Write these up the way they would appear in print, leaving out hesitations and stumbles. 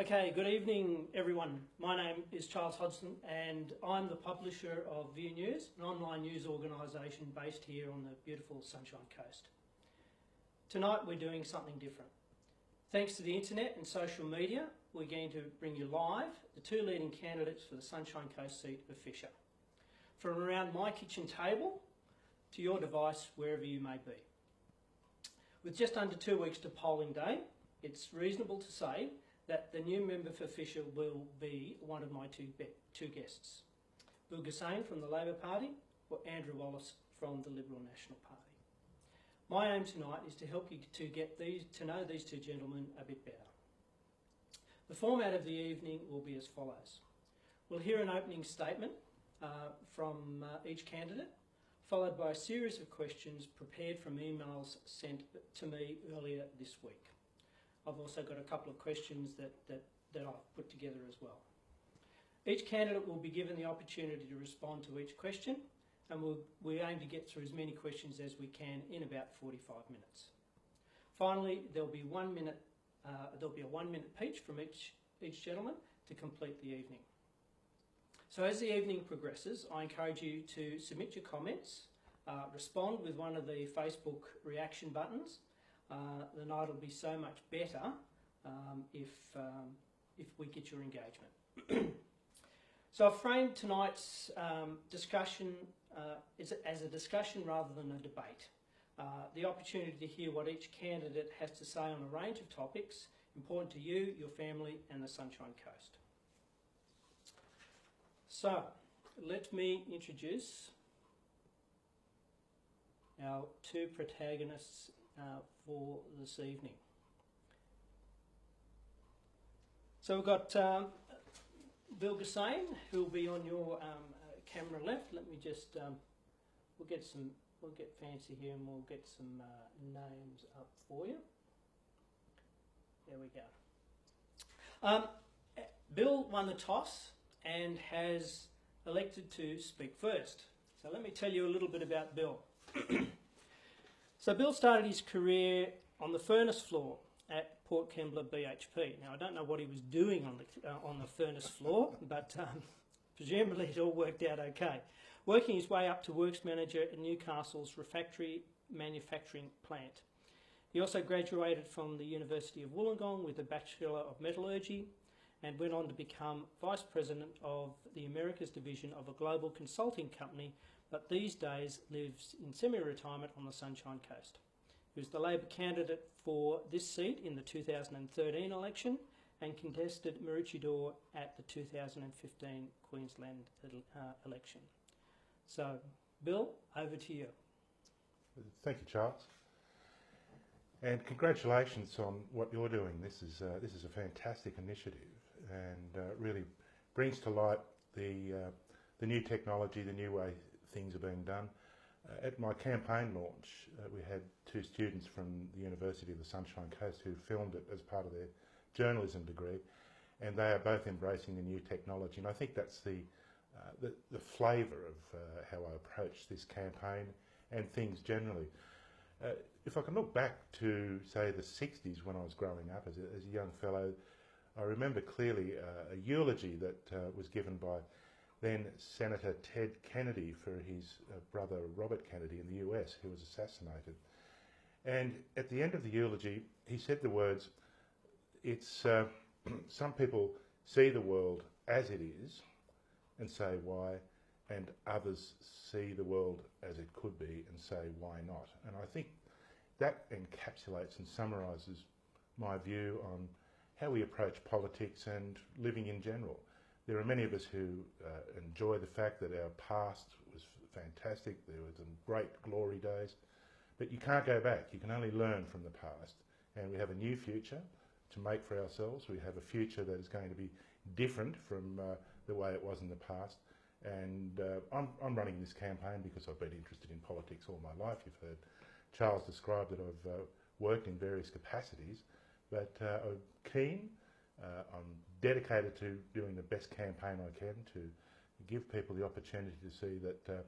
Okay, good evening everyone. My name is Charles Hodgson and I'm the publisher of View News, an online news organisation based here on the beautiful Sunshine Coast. Tonight we're doing something different. Thanks to the internet and social media, we're going to bring you live the two leading candidates for the Sunshine Coast seat of Fisher. From around my kitchen table to your device, wherever you may be. With just under 2 weeks to polling day, it's reasonable to say that the new member for Fisher will be one of my two guests. Bill Gissane from the Labor Party or Andrew Wallace from the Liberal National Party. My aim tonight is to help you to know these two gentlemen a bit better. The format of the evening will be as follows. We'll hear an opening statement from each candidate, followed by a series of questions prepared from emails sent to me earlier this week. I've also got a couple of questions that I've put together as well. Each candidate will be given the opportunity to respond to each question, and we aim to get through as many questions as we can in about 45 minutes. Finally, there'll be a 1 minute speech from each gentleman to complete the evening. So as the evening progresses, I encourage you to submit your comments, respond with one of the Facebook reaction buttons. The night will be so much better if we get your engagement. So I've framed tonight's discussion as a discussion rather than a debate. The opportunity to hear what each candidate has to say on a range of topics important to you, your family and the Sunshine Coast. So let me introduce our two protagonists for this evening. So we've got Bill Gissane, who will be on your camera left. Let me just we'll get fancy here and we'll get some names up for you. There we go. Bill won the toss and has elected to speak first. So let me tell you a little bit about Bill. So Bill started his career on the furnace floor at Port Kembla BHP. Now I don't know what he was doing on the furnace floor, but presumably it all worked out okay. Working his way up to works manager at Newcastle's refractory manufacturing plant. He also graduated from the University of Wollongong with a Bachelor of Metallurgy and went on to become Vice President of the Americas Division of a global consulting company, but these days lives in semi-retirement on the Sunshine Coast. He was the Labor candidate for this seat in the 2013 election and contested Maroochydore at the 2015 Queensland election. So, Bill, over to you. Thank you, Charles. And congratulations on what you're doing. This is a fantastic initiative and really brings to light the new technology, the new way things are being done. At my campaign launch, we had two students from the University of the Sunshine Coast who filmed it as part of their journalism degree, and they are both embracing the new technology. And I think that's the flavour of how I approach this campaign and things generally. If I can look back to, say, the 60s when I was growing up as a young fellow, I remember clearly a eulogy that was given by then Senator Ted Kennedy for his brother Robert Kennedy in the US, who was assassinated. And at the end of the eulogy, he said the words, "It's some people see the world as it is and say why, and others see the world as it could be and say why not." And I think that encapsulates and summarises my view on how we approach politics and living in general. There are many of us who enjoy the fact that our past was fantastic, there were some great glory days, but you can't go back, you can only learn from the past. And we have a new future to make for ourselves. We have a future that is going to be different from the way it was in the past. And I'm running this campaign because I've been interested in politics all my life. You've heard Charles describe that I've worked in various capacities, but I'm keen. I'm dedicated to doing the best campaign I can to give people the opportunity to see that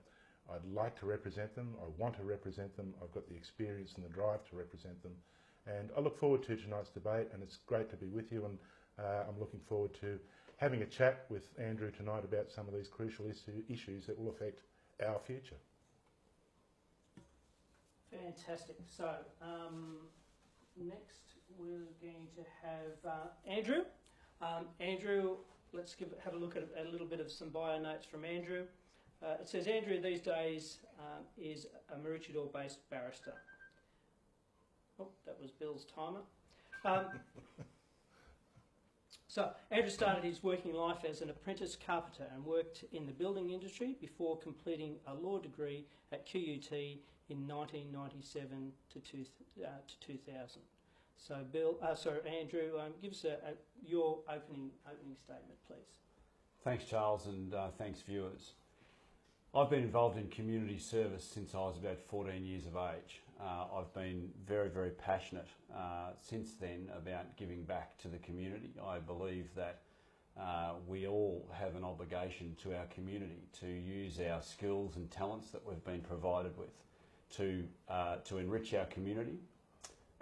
I'd like to represent them, I want to represent them, I've got the experience and the drive to represent them, and I look forward to tonight's debate, and it's great to be with you, and I'm looking forward to having a chat with Andrew tonight about some of these crucial issues that will affect our future. Fantastic. So next we're going to have Andrew. Andrew, let's have a look at a little bit of some bio notes from Andrew. It says Andrew these days is a Maroochydore-based barrister. Oh, that was Bill's timer. So Andrew started his working life as an apprentice carpenter and worked in the building industry before completing a law degree at QUT in 1997 to 2000. So Andrew, give us your opening statement, please. Thanks, Charles, and thanks, viewers. I've been involved in community service since I was about 14 years of age. I've been very, very passionate since then about giving back to the community. I believe that we all have an obligation to our community to use our skills and talents that we've been provided with to enrich our community.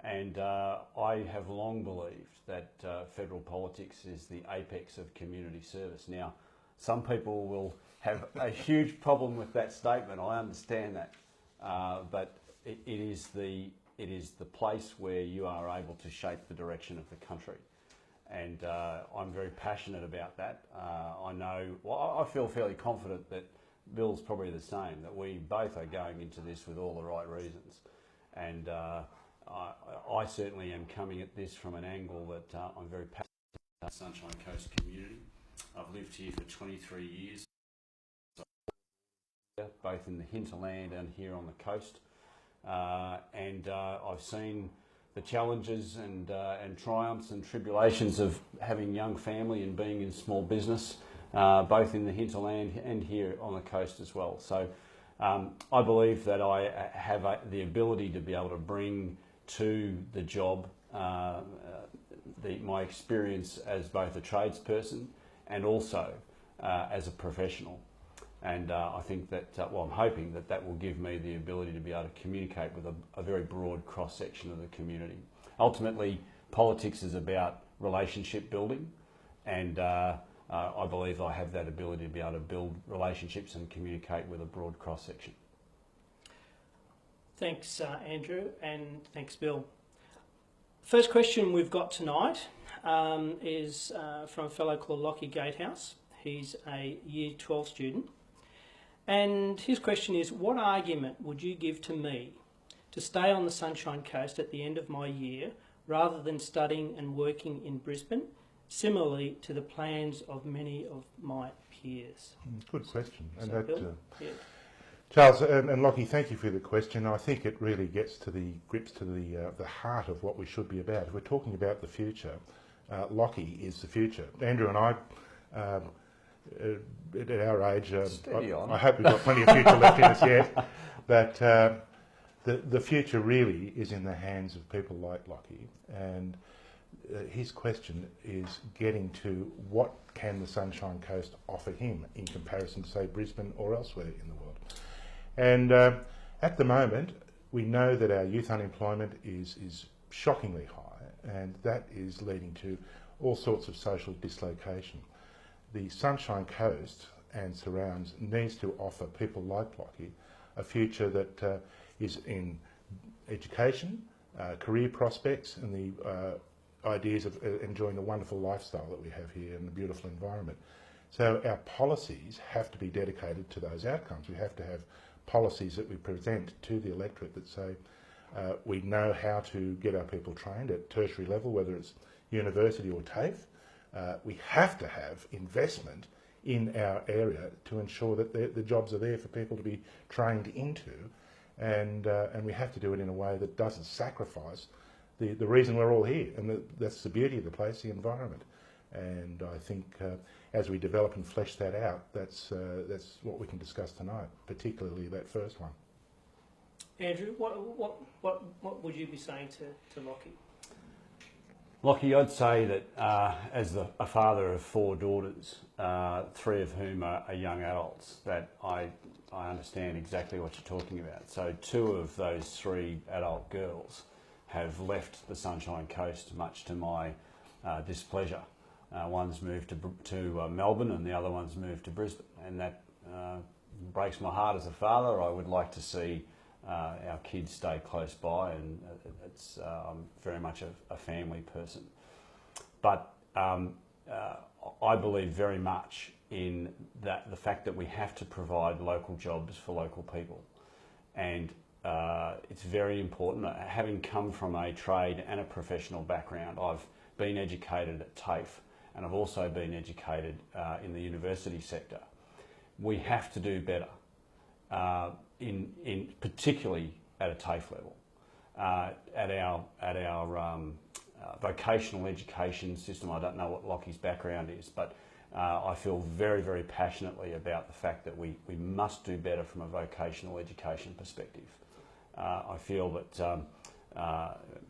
And I have long believed that federal politics is the apex of community service. Now, some people will have a huge problem with that statement. I understand that, but it is the place where you are able to shape the direction of the country, and I'm very passionate about that. I feel fairly confident that Bill's probably the same. That we both are going into this with all the right reasons, and I certainly am coming at this from an angle that I'm very passionate about the Sunshine Coast community. I've lived here for 23 years, both in the hinterland and here on the coast, and I've seen the challenges and triumphs and tribulations of having young family and being in small business, both in the hinterland and here on the coast as well. So I believe that I have the ability to be able to bring to the job my experience as both a tradesperson and also as a professional. And I think that, I'm hoping that that will give me the ability to be able to communicate with a very broad cross-section of the community. Ultimately, politics is about relationship building, and I believe I have that ability to be able to build relationships and communicate with a broad cross-section. Thanks, Andrew, and thanks, Bill. First question we've got tonight is from a fellow called Lockie Gatehouse. He's a Year 12 student. And his question is, what argument would you give to me to stay on the Sunshine Coast at the end of my year rather than studying and working in Brisbane, similarly to the plans of many of my peers? Good question. So, And Bill? Yeah. Charles and Lockie, thank you for the question. I think it really gets to the grips to the heart of what we should be about. If we're talking about the future, Lockie is the future. Andrew and I, at our age, I hope we've got plenty of future left in us yet, but the future really is in the hands of people like Lockie, and his question is getting to what can the Sunshine Coast offer him in comparison to, say, Brisbane or elsewhere in the world. And at the moment, we know that our youth unemployment is shockingly high, and that is leading to all sorts of social dislocation. The Sunshine Coast and surrounds needs to offer people like Lockie a future that is in education, career prospects, and the ideas of enjoying the wonderful lifestyle that we have here and the beautiful environment. So our policies have to be dedicated to those outcomes. We have to have policies that we present to the electorate that say we know how to get our people trained at tertiary level, whether it's university or TAFE. We have to have investment in our area to ensure that the jobs are there for people to be trained into, and we have to do it in a way that doesn't sacrifice the reason we're all here, and that's the beauty of the place, the environment. And I think as we develop and flesh that out, that's what we can discuss tonight, particularly that first one. Andrew, what would you be saying to Lockie? Lockie, I'd say that as a father of 4 daughters, 3 of whom are young adults, that I understand exactly what you're talking about. So 2 of those 3 adult girls have left the Sunshine Coast, much to my displeasure. One's moved to Melbourne and the other one's moved to Brisbane, and that breaks my heart as a father. I would like to see our kids stay close by, and I'm very much a family person. But I believe very much in the fact that we have to provide local jobs for local people, and it's very important. Having come from a trade and a professional background, I've been educated at TAFE, and I've also been educated in the university sector. We have to do better, in particularly at a TAFE level, at our vocational education system. I don't know what Lockie's background is, but I feel very, very passionately about the fact that we must do better from a vocational education perspective. I feel that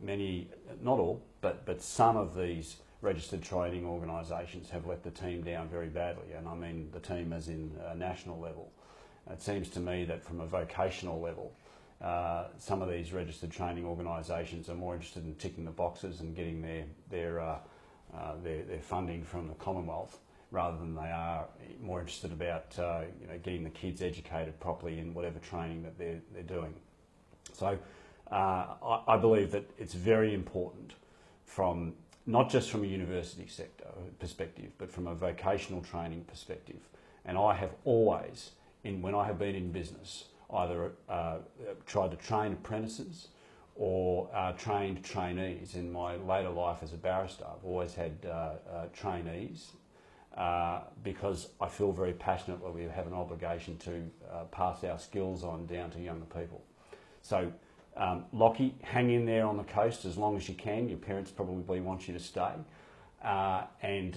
many, not all, but some of these registered training organisations have let the team down very badly, and I mean the team as in a national level. It seems to me that from a vocational level, some of these registered training organisations are more interested in ticking the boxes and getting their funding from the Commonwealth, rather than they are more interested about getting the kids educated properly in whatever training that they're doing. So I believe that it's very important, from not just from a university sector perspective, but from a vocational training perspective. And I have always, when I have been in business, either tried to train apprentices or trained trainees. In my later life as a barrister, I've always had trainees because I feel very passionate that we have an obligation to pass our skills on down to younger people. So Lockie, hang in there on the coast as long as you can. Your parents probably want you to stay, and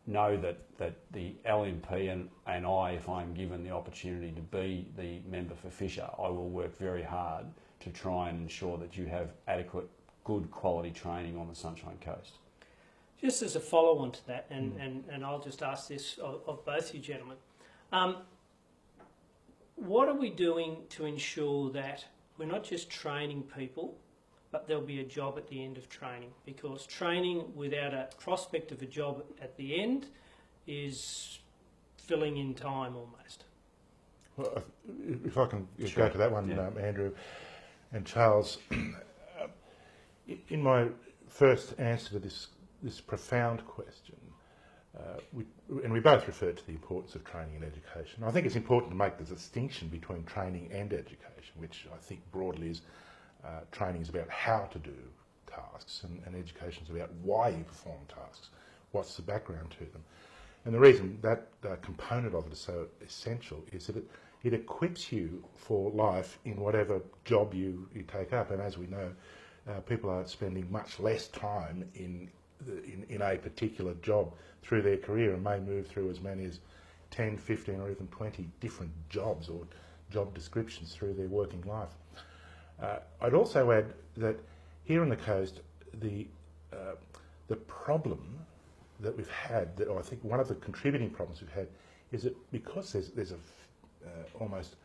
know that the LNP and I, if I'm given the opportunity to be the member for Fisher, I will work very hard to try and ensure that you have adequate, good quality training on the Sunshine Coast. Just as a follow-on to that, and I'll just ask this of both you gentlemen, what are we doing to ensure that we're not just training people, but there'll be a job at the end of training? Because training without a prospect of a job at the end is filling in time almost. Well, if I can Sure. go to that one, Andrew and Charles, in my first answer to this profound question, we both referred to the importance of training and education. I think it's important to make the distinction between training and education, which I think broadly is training is about how to do tasks, and education is about why you perform tasks, what's the background to them. And the reason that component of it is so essential is that it equips you for life in whatever job you take up. And as we know, people are spending much less time in a particular job through their career, and may move through as many as 10, 15 or even 20 different jobs or job descriptions through their working life. I'd also add that here on the coast, the problem that we've had, that I think one of the contributing problems we've had, is that because there's almost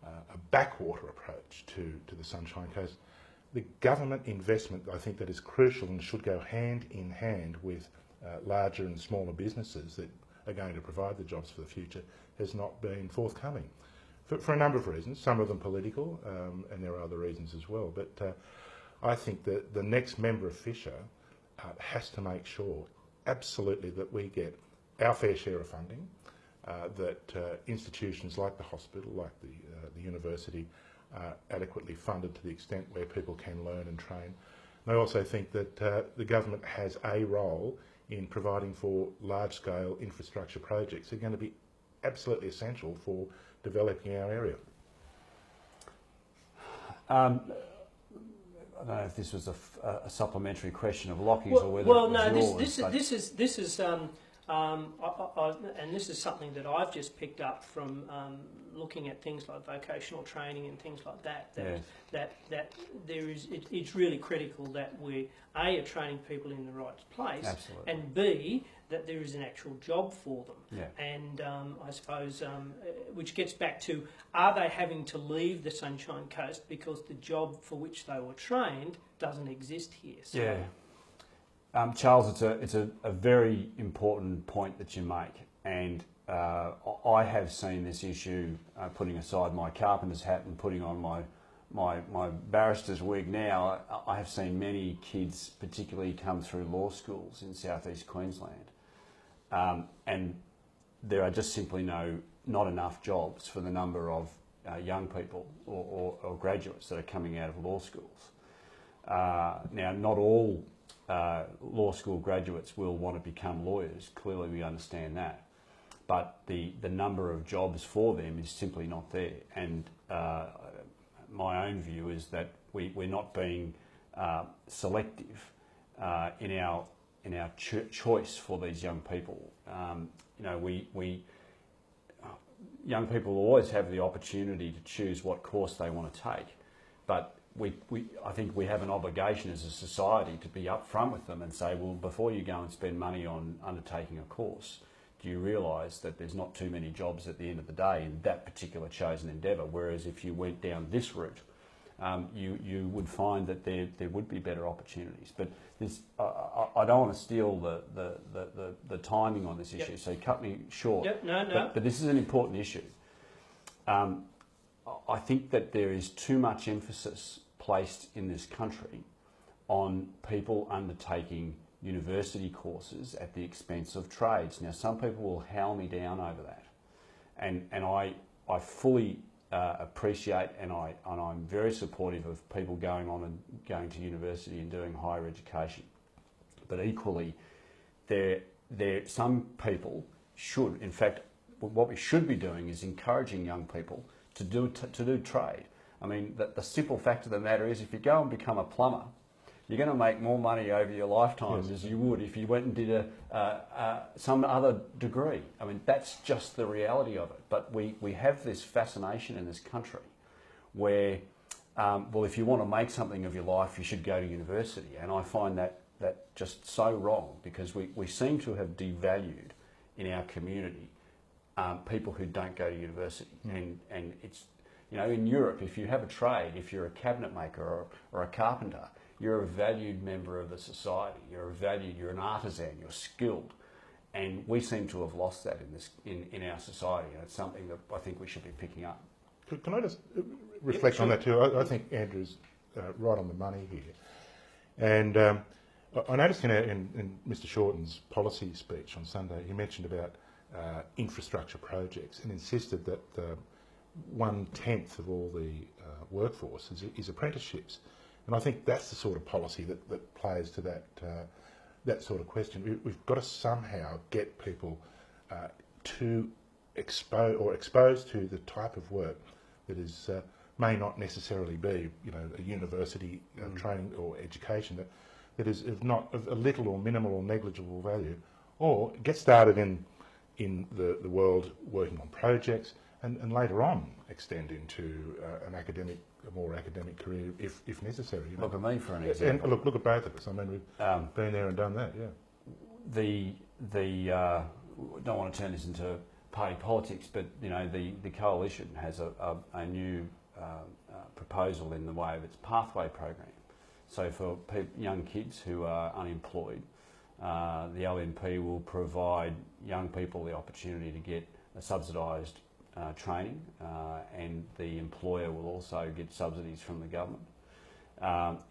a backwater approach to the Sunshine Coast, the government investment, I think, that is crucial and should go hand in hand with larger and smaller businesses that are going to provide the jobs for the future, has not been forthcoming. For a number of reasons, some of them political, and there are other reasons as well. But I think that the next member of Fisher has to make sure absolutely that we get our fair share of funding, that institutions like the hospital, like the university, are adequately funded to the extent where people can learn and train. And I also think that the government has a role in providing for large-scale infrastructure projects that are going to be absolutely essential for developing our area. I don't know if this was a supplementary question of Lockie's or whether well, it was no, yours. this is and this is something that I've just picked up from looking at things like vocational training and things like that. That there is, it's really critical that we are training people in the right place, Absolutely. and B, that there is an actual job for them. Yeah. And I suppose, which gets back to, are they having to leave the Sunshine Coast because the job for which they were trained doesn't exist here? So, Yeah. Charles, it's a very important point that you make, and I have seen this issue, putting aside my carpenter's hat and putting on my barrister's wig now. I have seen many kids, particularly come through law schools in southeast Queensland, and there are just simply not enough jobs for the number of young people or graduates that are coming out of law schools. Now, not all law school graduates will want to become lawyers. Clearly, we understand that. But the number of jobs for them is simply not there. And my own view is that we're not being selective in our choice for these young people. Young people always have the opportunity to choose what course they want to take, but I think we have an obligation as a society to be upfront with them and say, well, before you go and spend money on undertaking a course, do you realise that there's not too many jobs at the end of the day in that particular chosen endeavour? Whereas if you went down this route, you would find that there would be better opportunities. But I don't want to steal the timing on this issue, so cut me short. Yep, no. But this is an important issue. I think that there is too much emphasis placed in this country on people undertaking university courses at the expense of trades. Now, some people will howl me down over that, and I fully appreciate and I'm very supportive of people going on and going to university and doing higher education. But equally, some people should, in fact, what we should be doing is encouraging young people to do trade. I mean, the simple fact of the matter is, if you go and become a plumber, you're going to make more money over your lifetime as you would if you went and did some other degree. I mean, that's just the reality of it. But we have this fascination in this country where, well, if you want to make something of your life, you should go to university. And I find that just so wrong, because we seem to have devalued in our community people who don't go to university. And it's, in Europe, if you have a trade, if you're a cabinet maker or a carpenter, you're a valued member of the society. You're an artisan. You're skilled, and we seem to have lost that in our society. And it's something that I think we should be picking up. Can I just reflect on that too? I think Andrew's right on the money here, and I noticed in Mr. Shorten's policy speech on Sunday, he mentioned about infrastructure projects and insisted that 1/10 of all the workforce is apprenticeships. And I think that's the sort of policy that plays to that sort of question. We've got to somehow get people exposed to the type of work that is may not necessarily be, a university training or education that is of a little or minimal or negligible value, or get started in the world working on projects and later on extend into a more academic career if necessary. Look at me for an example. And look at both of us. I mean, we've been there and done that. Yeah. Don't want to turn this into party politics, but the coalition has a new proposal in the way of its pathway program. So for young kids who are unemployed, the LNP will provide young people the opportunity to get a subsidised training, and the employer will also get subsidies from the government.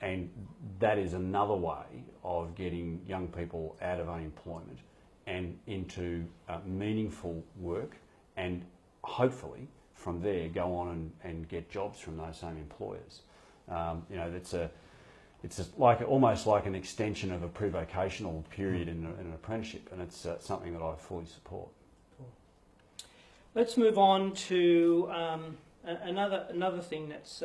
And that is another way of getting young people out of unemployment and into meaningful work, and hopefully from there go on and get jobs from those same employers. It's almost like an extension of a pre-vocational period in an apprenticeship, and it's something that I fully support. Let's move on to another thing that's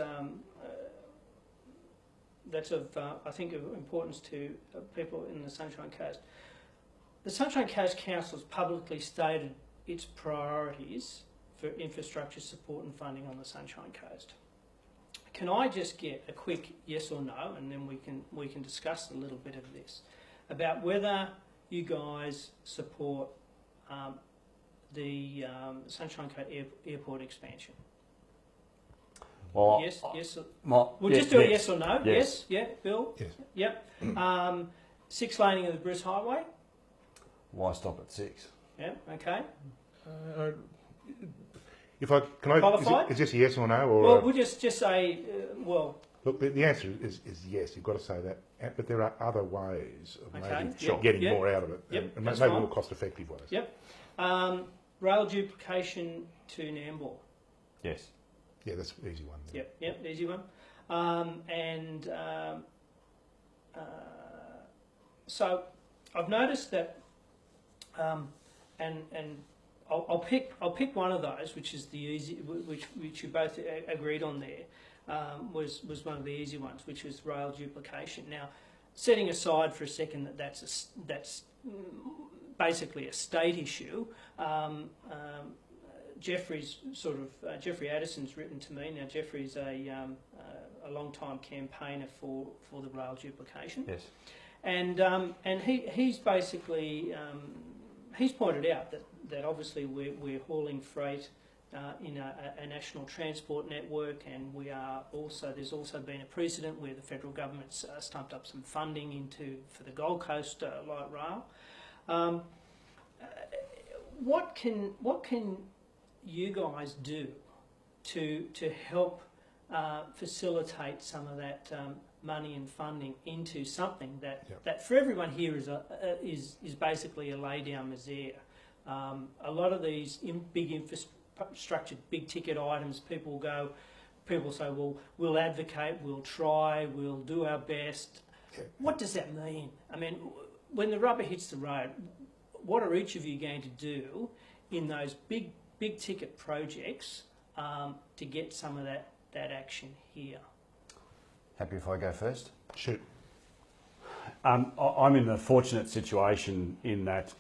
of I think of importance to people in the Sunshine Coast. The Sunshine Coast Council has publicly stated its priorities for infrastructure support and funding on the Sunshine Coast. Can I just get a quick yes or no, and then we can discuss a little bit of this about whether you guys support the Sunshine Coast Airport expansion? Well, yes. We'll just do a yes or no. Yes. Yeah, Bill. Yes. Yep. 6 laning of the Bruce Highway. Why stop at 6? Yeah, okay. If I can, I Qualified? is this a yes or no? Or Well, we'll just say, well, look, the answer is yes. You've got to say that, but there are other ways of Okay, maybe yep, getting yep, more out of it, yep, and that's maybe fine. more cost-effective ways. Yep. Rail duplication to Nambour. Yes. Yeah, that's an easy one. Yep, easy one. So I've noticed that, and I'll pick one of those, which is the easy, which you both agreed on there, was one of the easy ones, which was rail duplication. Now, setting aside for a second that that's basically a state issue. Jeffrey Addison's written to me. Now, Jeffrey's a long-time campaigner for the rail duplication. Yes. And he's basically he's pointed out that obviously we're hauling freight in a national transport network, and there's also been a precedent where the federal government's stumped up some funding for the Gold Coast light rail. What can you guys do to help facilitate some of that money and funding into something that for everyone here is basically a lay down misere? A lot of these big infrastructure, big ticket items, people say, well, we'll advocate, we'll try, we'll do our best. What does that mean? I mean, when the rubber hits the road, what are each of you going to do in those big ticket projects to get some of that action here? Happy if I go first? Shoot. I'm in the fortunate situation in that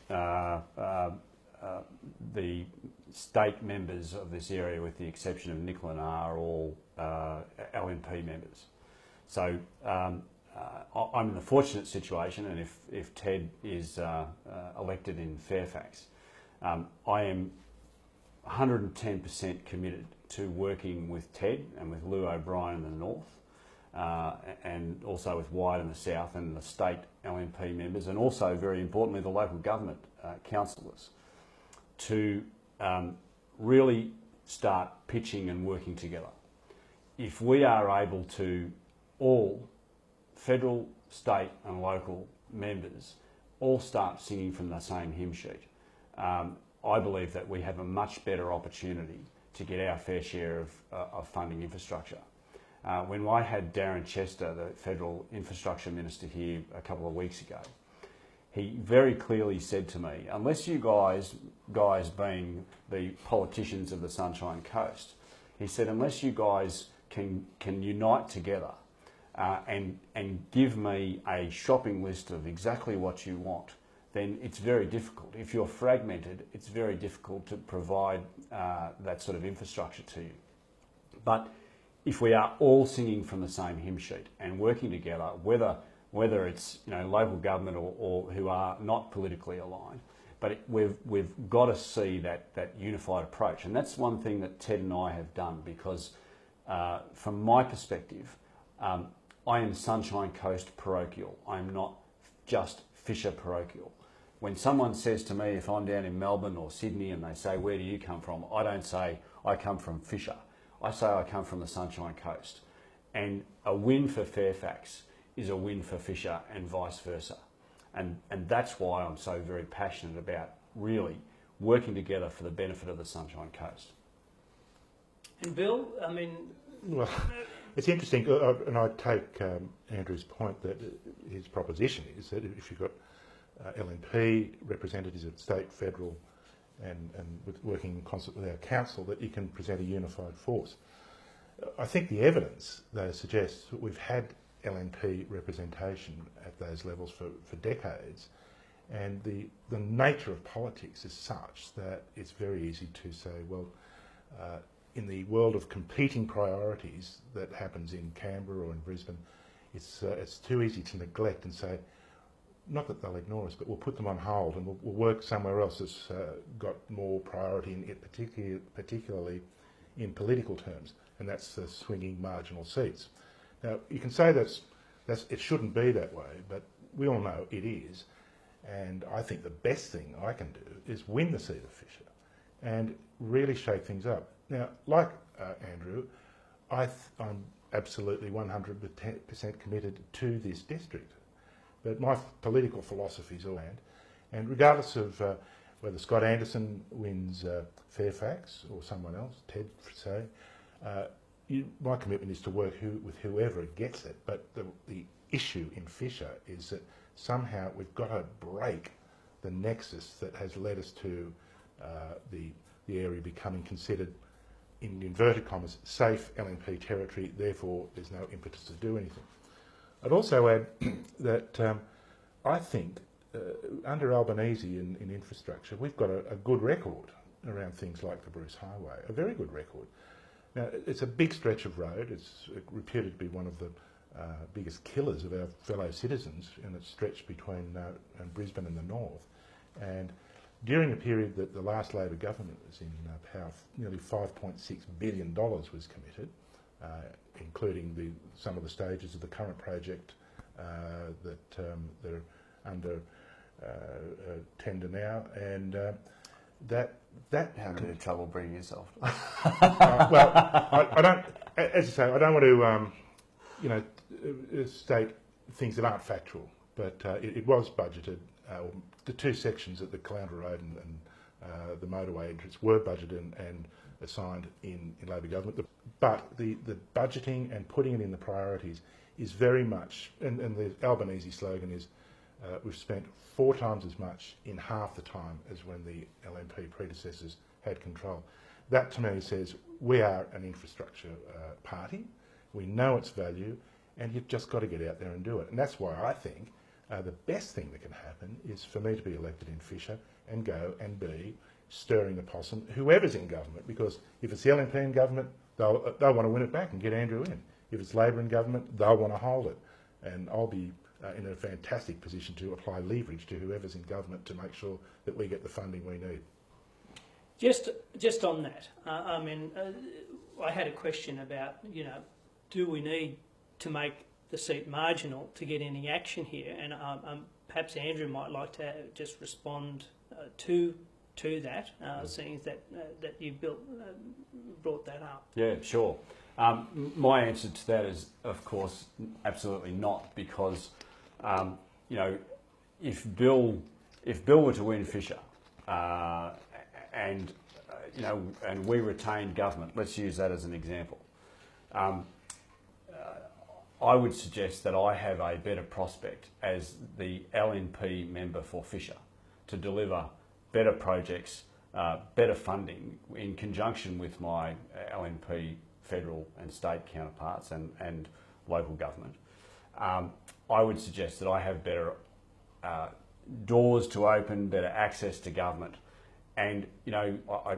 the state members of this area, with the exception of Nicola, are all LNP members. So I'm in the fortunate situation, and if Ted is elected in Fairfax, I am 110% committed to working with Ted and with Lou O'Brien in the north, and also with White in the south, and the state LNP members, and also, very importantly, the local government councillors, to really start pitching and working together. If we are able to, all federal, state and local members all start singing from the same hymn sheet, I believe that we have a much better opportunity to get our fair share of funding infrastructure. When I had Darren Chester, the Federal Infrastructure Minister, here a couple of weeks ago, he very clearly said to me, unless you guys being the politicians of the Sunshine Coast, he said, unless you guys can unite together and give me a shopping list of exactly what you want, then it's very difficult. If you're fragmented, it's very difficult to provide that sort of infrastructure to you. But if we are all singing from the same hymn sheet and working together, whether it's local government or who are not politically aligned, but we've got to see that unified approach. And that's one thing that Ted and I have done, because from my perspective, I am Sunshine Coast parochial. I'm not just Fisher parochial. When someone says to me, if I'm down in Melbourne or Sydney and they say, where do you come from? I don't say, I come from Fisher. I say I come from the Sunshine Coast. And a win for Fairfax is a win for Fisher, and vice versa. And that's why I'm so very passionate about really working together for the benefit of the Sunshine Coast. And Bill, I mean... Well, it's interesting, and I take Andrew's point that his proposition is that if you've got LNP representatives at state, federal, and with working in concert with our council, that you can present a unified force. I think the evidence, though, suggests that we've had LNP representation at those levels for decades, and the nature of politics is such that it's very easy to say, well, in the world of competing priorities that happens in Canberra or in Brisbane, it's too easy to neglect and say, not that they'll ignore us, but we'll put them on hold and we'll work somewhere else that's got more priority in it, particularly in political terms, and that's swinging marginal seats. Now, you can say it shouldn't be that way, but we all know it is. And I think the best thing I can do is win the seat of Fisher and really shake things up. Now, like Andrew, I'm absolutely 100% committed to this district. But my political philosophy is all land. And regardless of whether Scott Anderson wins Fairfax or someone else, Ted, say, my commitment is to work with whoever gets it. But the issue in Fisher is that somehow we've got to break the nexus that has led us to the area becoming considered, in inverted commas, safe LNP territory, therefore there's no impetus to do anything. I'd also add that I think under Albanese in infrastructure, we've got a good record around things like the Bruce Highway, a very good record. Now, it's a big stretch of road. It's reputed to be one of the biggest killers of our fellow citizens, and it's stretched between Brisbane and the north. And during a period that the last Labor government was in power, nearly $5.6 billion was committed, including some of the stages of the current project that are under tender now, and that Having a bit of trouble bringing yourself. well, I don't, as I say, I don't want to, state things that aren't factual, but it was budgeted. The two sections at the Caloundra Road and the motorway entrance were budgeted and assigned in Labor government. But the budgeting and putting it in the priorities is very much, and the Albanese slogan is, we've spent 4 times as much in half the time as when the LNP predecessors had control. That to me says we are an infrastructure party, we know its value, and you've just got to get out there and do it. And that's why I think the best thing that can happen is for me to be elected in Fisher and go and be stirring the possum, whoever's in government, because if it's the LNP in government, they'll want to win it back and get Andrew in. If it's Labor in government, they'll want to hold it. And I'll be in a fantastic position to apply leverage to whoever's in government to make sure that we get the funding we need. Just on that, I had a question about, do we need to make the seat marginal to get any action here? And perhaps Andrew might like to just respond to that, seeing that you brought that up. Yeah, sure. My answer to that is, of course, absolutely not, because if Bill were to win Fisher, and we retained government, let's use that as an example. I would suggest that I have a better prospect as the LNP member for Fisher to deliver better projects, better funding in conjunction with my LNP federal and state counterparts and local government. I would suggest that I have better doors to open, better access to government. And, I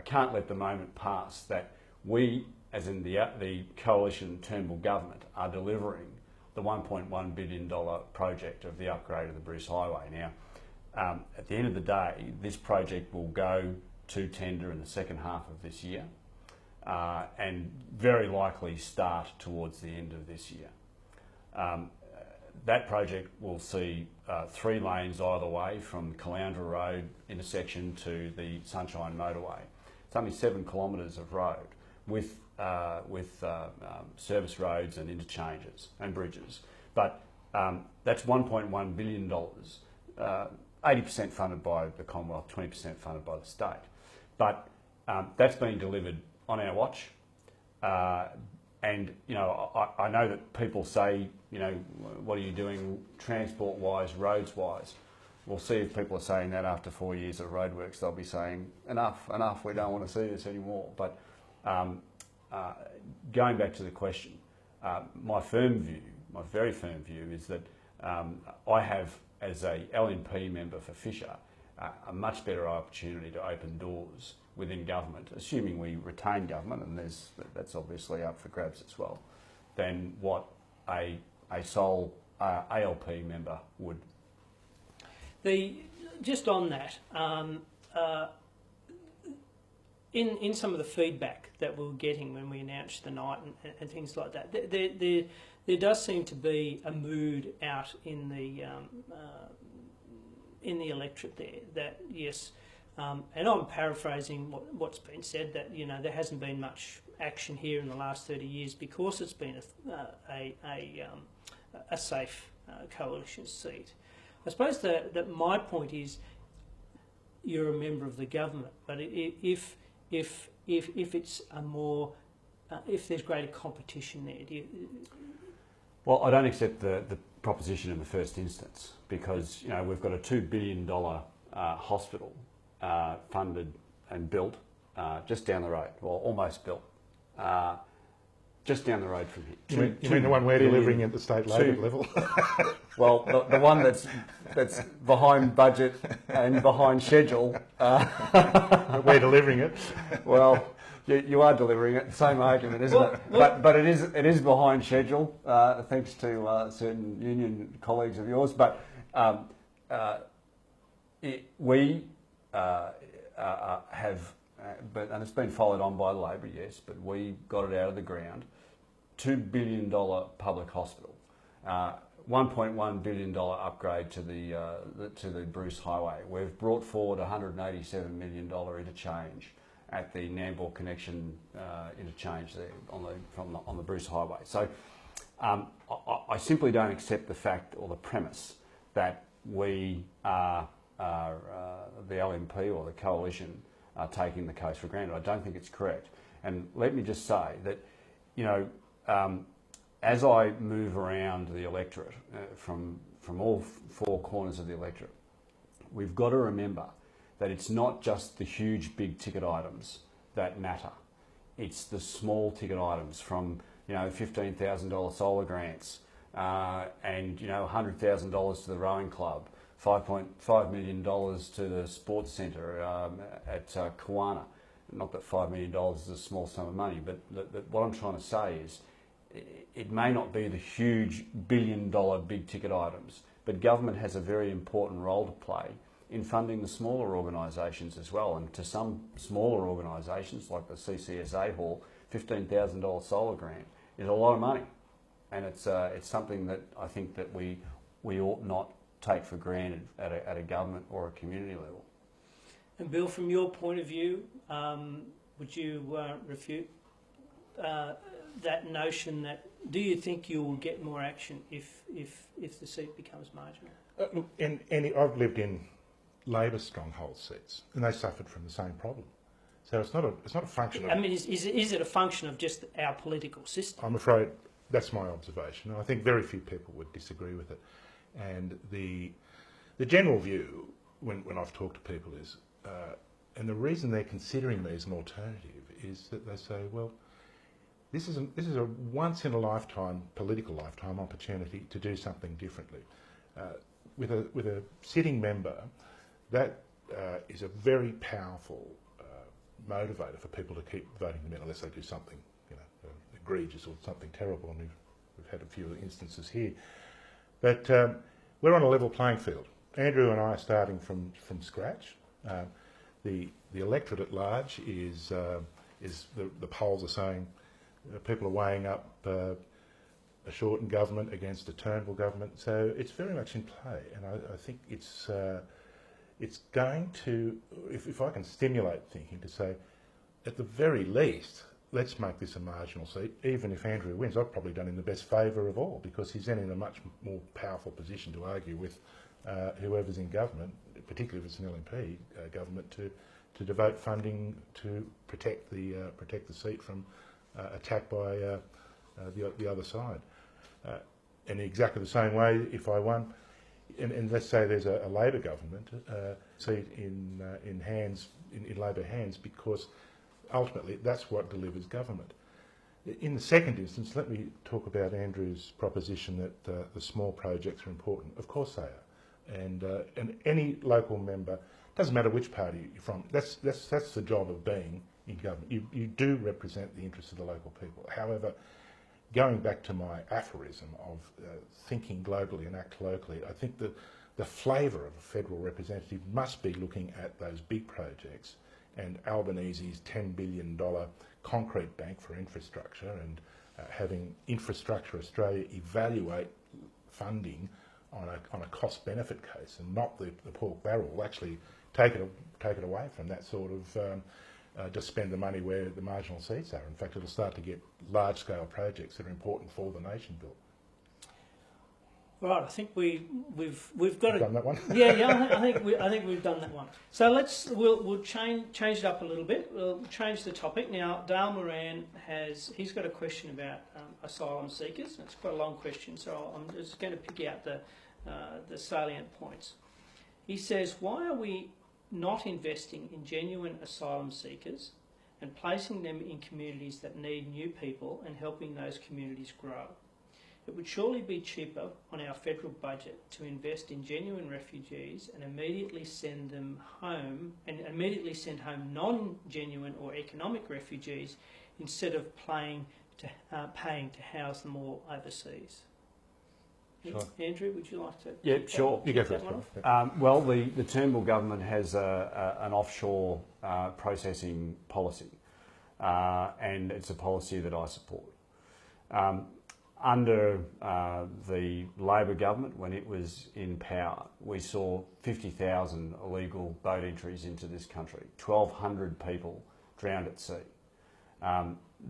can't let the moment pass that we, as in the coalition Turnbull government, are delivering the $1.1 billion project of the upgrade of the Bruce Highway. Now, at the end of the day, this project will go to tender in the second half of this year and very likely start towards the end of this year. That project will see 3 lanes either way from Caloundra Road intersection to the Sunshine Motorway. It's only 7 kilometres of road with service roads and interchanges and bridges. But that's $1.1 billion, 80% funded by the Commonwealth, 20% funded by the state. But that's been delivered on our watch. And, I know that people say, what are you doing transport-wise, roads-wise? We'll see if people are saying that after 4 years of roadworks. They'll be saying, enough, we don't want to see this anymore. But going back to the question, my very firm view is that I have, as a LNP member for Fisher, a much better opportunity to open doors within government, assuming we retain government, and that's obviously up for grabs as well, than what a sole ALP member would. Just on that, in some of the feedback that we were getting when we announced the night and things like that, there does seem to be a mood out in the electorate there that yes, and I'm paraphrasing what's been said, that there hasn't been much action here in the last 30 years because it's been a safe coalition seat. I suppose that my point is, you're a member of the government, but if it's a more if there's greater competition there, Well, I don't accept the proposition in the first instance, because we've got a $2 billion hospital funded and built just down the road, well, almost built, just down the road from here. You mean the one we're delivering at the state Labor level? Well, the one that's behind budget and behind schedule. We're delivering it. Well, you are delivering it. Same argument, isn't it? But it is behind schedule, thanks to certain union colleagues of yours. But we have, and it's been followed on by Labor, yes, but we got it out of the ground. $2 billion public hospital, $1.1 billion upgrade to the Bruce Highway. We've brought forward $187 million interchange at the Nambour connection interchange there on the Bruce Highway. So I simply don't accept the fact or the premise that we are the LNP or the coalition are taking the coast for granted. I don't think it's correct. And let me just say that, as I move around the electorate, from all four corners of the electorate, we've got to remember that it's not just the huge big ticket items that matter. It's the small ticket items from $15,000 solar grants and $100,000 to the rowing club, $5.5 million to the sports centre at Kiwana. Not that $5 million is a small sum of money, but what I'm trying to say is it may not be the huge billion-dollar big ticket items, but government has a very important role to play in funding the smaller organisations as well. And to some smaller organisations like the CCSA Hall, $15,000 solar grant is a lot of money, and it's something that I think that we ought not take for granted at a government or a community level. And Bill, from your point of view, would you refute that notion that, do you think you will get more action if the seat becomes marginal? Look, I've lived in Labor stronghold seats, and they suffered from the same problem. So it's not a function of... I mean, is it a function of just our political system? I'm afraid that's my observation. I think very few people would disagree with it. And the general view, when I've talked to people, is, and the reason they're considering me as an alternative is that they say, well, this is a once-in-a-lifetime, political lifetime opportunity to do something differently. With a sitting member, that is a very powerful motivator for people to keep voting them in, unless they do something egregious or something terrible, and we've had a few instances here. But we're on a level playing field. Andrew and I are starting from scratch. The electorate at large is the polls are saying people are weighing up a Shorten government against a Turnbull government, so it's very much in play, and I think it's going to, if I can stimulate thinking, to say, at the very least, let's make this a marginal seat. Even if Andrew wins, I've probably done him the best favour of all, because he's then in a much more powerful position to argue with whoever's in government, particularly if it's an LNP government, to devote funding to protect the seat from attack by the other side. In exactly the same way, if I won, and let's say there's a Labor government seat in Labor hands, because ultimately that's what delivers government. In the second instance, let me talk about Andrew's proposition that the small projects are important. Of course they are, and any local member, doesn't matter which party you're from. That's the job of being in government. You do represent the interests of the local people. However, going back to my aphorism of thinking globally and act locally, I think that the flavour of a federal representative must be looking at those big projects, and Albanese's $10 billion concrete bank for infrastructure, and having Infrastructure Australia evaluate funding on a cost-benefit case and not the pork barrel. Actually take it away from that sort of just spend the money where the marginal seats are. In fact, it'll start to get large-scale projects that are important for the nation built. Right, I think we've got done that one. Yeah, I think we've done that one. So we'll change it up a little bit. We'll change the topic now. Dale Moran he's got a question about asylum seekers. It's quite a long question, so I'm just going to pick out the salient points. He says, why are we not investing in genuine asylum seekers and placing them in communities that need new people and helping those communities grow? It would surely be cheaper on our federal budget to invest in genuine refugees and immediately send home non-genuine or economic refugees instead of paying to house them all overseas. Sure. Andrew, would you like to? Yeah, sure. You go first. Well, the Turnbull government has an offshore processing policy, and it's a policy that I support. Under the Labor government, when it was in power, we saw 50,000 illegal boat entries into this country, 1,200 people drowned at sea.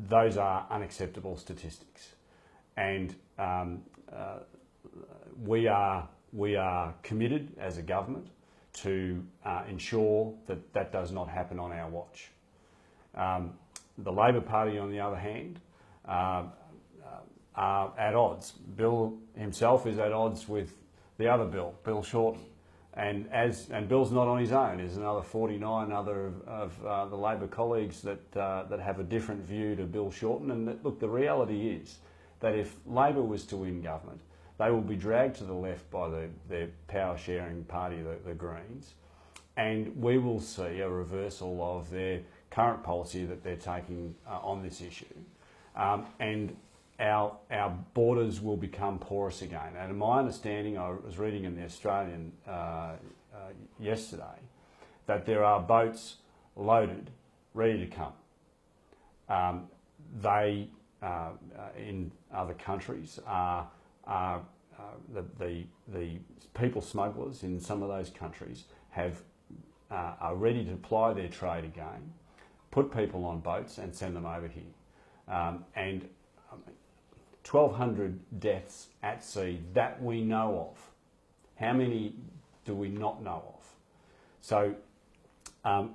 Those are unacceptable statistics, and we are committed as a government to ensure that that does not happen on our watch. The Labor Party, on the other hand, are at odds. Bill himself is at odds with the other Bill, Bill Shorten, and Bill's not on his own. There's another 49 other of the Labor colleagues that have a different view to Bill Shorten. And look, the reality is that if Labor was to win government, they will be dragged to the left by their power-sharing party, the Greens, and we will see a reversal of their current policy that they're taking on this issue, and our borders will become porous again. And in my understanding, I was reading in the Australian yesterday that there are boats loaded, ready to come. They in other countries are the people smugglers in some of those countries are ready to ply their trade again, put people on boats and send them over here. And 1,200 deaths at sea that we know of. How many do we not know of? So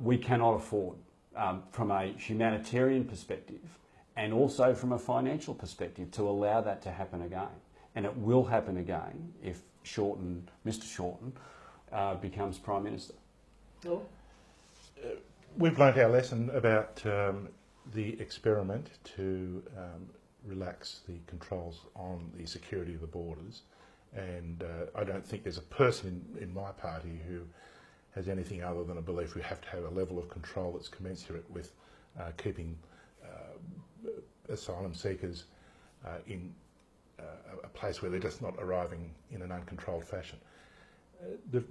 we cannot afford, from a humanitarian perspective and also from a financial perspective, to allow that to happen again. And it will happen again if Mr. Shorten becomes Prime Minister. Bill? We've learnt our lesson about the experiment to relax the controls on the security of the borders, and I don't think there's a person in my party who has anything other than a belief we have to have a level of control that's commensurate with keeping asylum seekers in a place where they're just not arriving in an uncontrolled fashion. The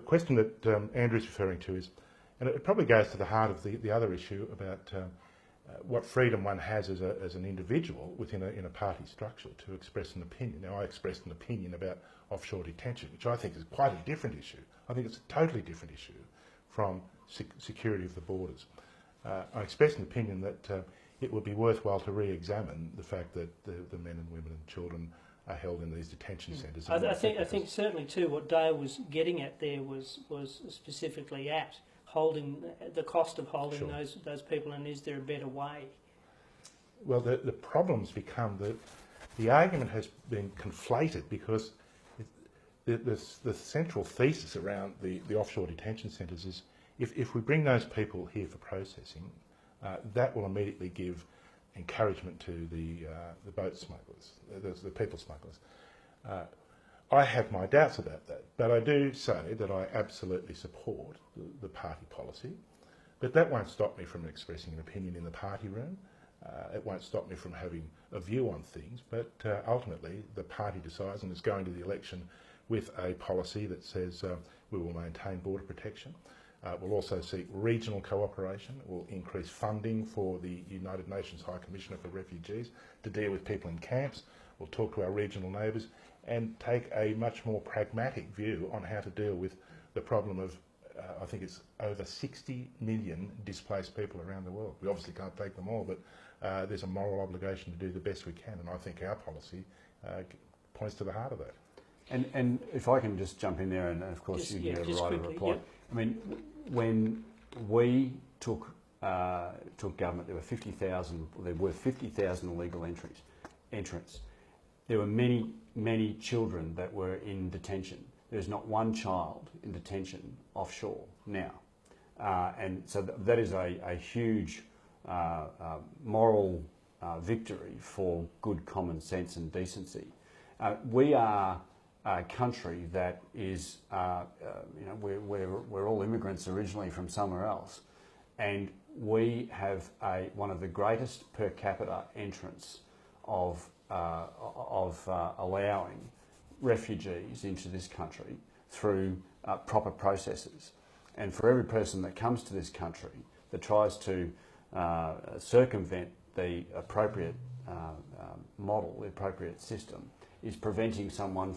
question that Andrew's referring to is, and it probably goes to the heart of the other issue about what freedom one has as an individual within a party structure to express an opinion. Now, I expressed an opinion about offshore detention, which I think is quite a different issue. I think it's a totally different issue from security of the borders. I expressed an opinion that it would be worthwhile to re-examine the fact that the men and women and children are held in these detention centres. I think certainly too what Dale was getting at there was specifically at holding the cost of holding Sure. those people, and is there a better way? Well, the problems become that the argument has been conflated because the central thesis around the offshore detention centres is if we bring those people here for processing, that will immediately give encouragement to the boat smugglers, the people smugglers. I have my doubts about that, but I do say that I absolutely support the party policy, but that won't stop me from expressing an opinion in the party room. It won't stop me from having a view on things, but ultimately the party decides and is going to the election with a policy that says we will maintain border protection. We'll also seek regional cooperation. We'll increase funding for the United Nations High Commissioner for Refugees to deal with people in camps. We'll talk to our regional neighbours and take a much more pragmatic view on how to deal with the problem of, I think it's over 60 million displaced people around the world. We obviously can't take them all, but there's a moral obligation to do the best we can, and I think our policy points to the heart of that. And if I can just jump in there, and of course you can get a right of reply. Yep. I mean, when we took government, there were 50,000. There were 50,000 illegal entrants. There were many children that were in detention. There's not one child in detention offshore now, and so that is a huge moral victory for good common sense and decency. We are a country that is, we're all immigrants originally from somewhere else, and we have one of the greatest per capita entrants of allowing refugees into this country through proper processes. And for every person that comes to this country that tries to circumvent the appropriate model, the appropriate system, is preventing someone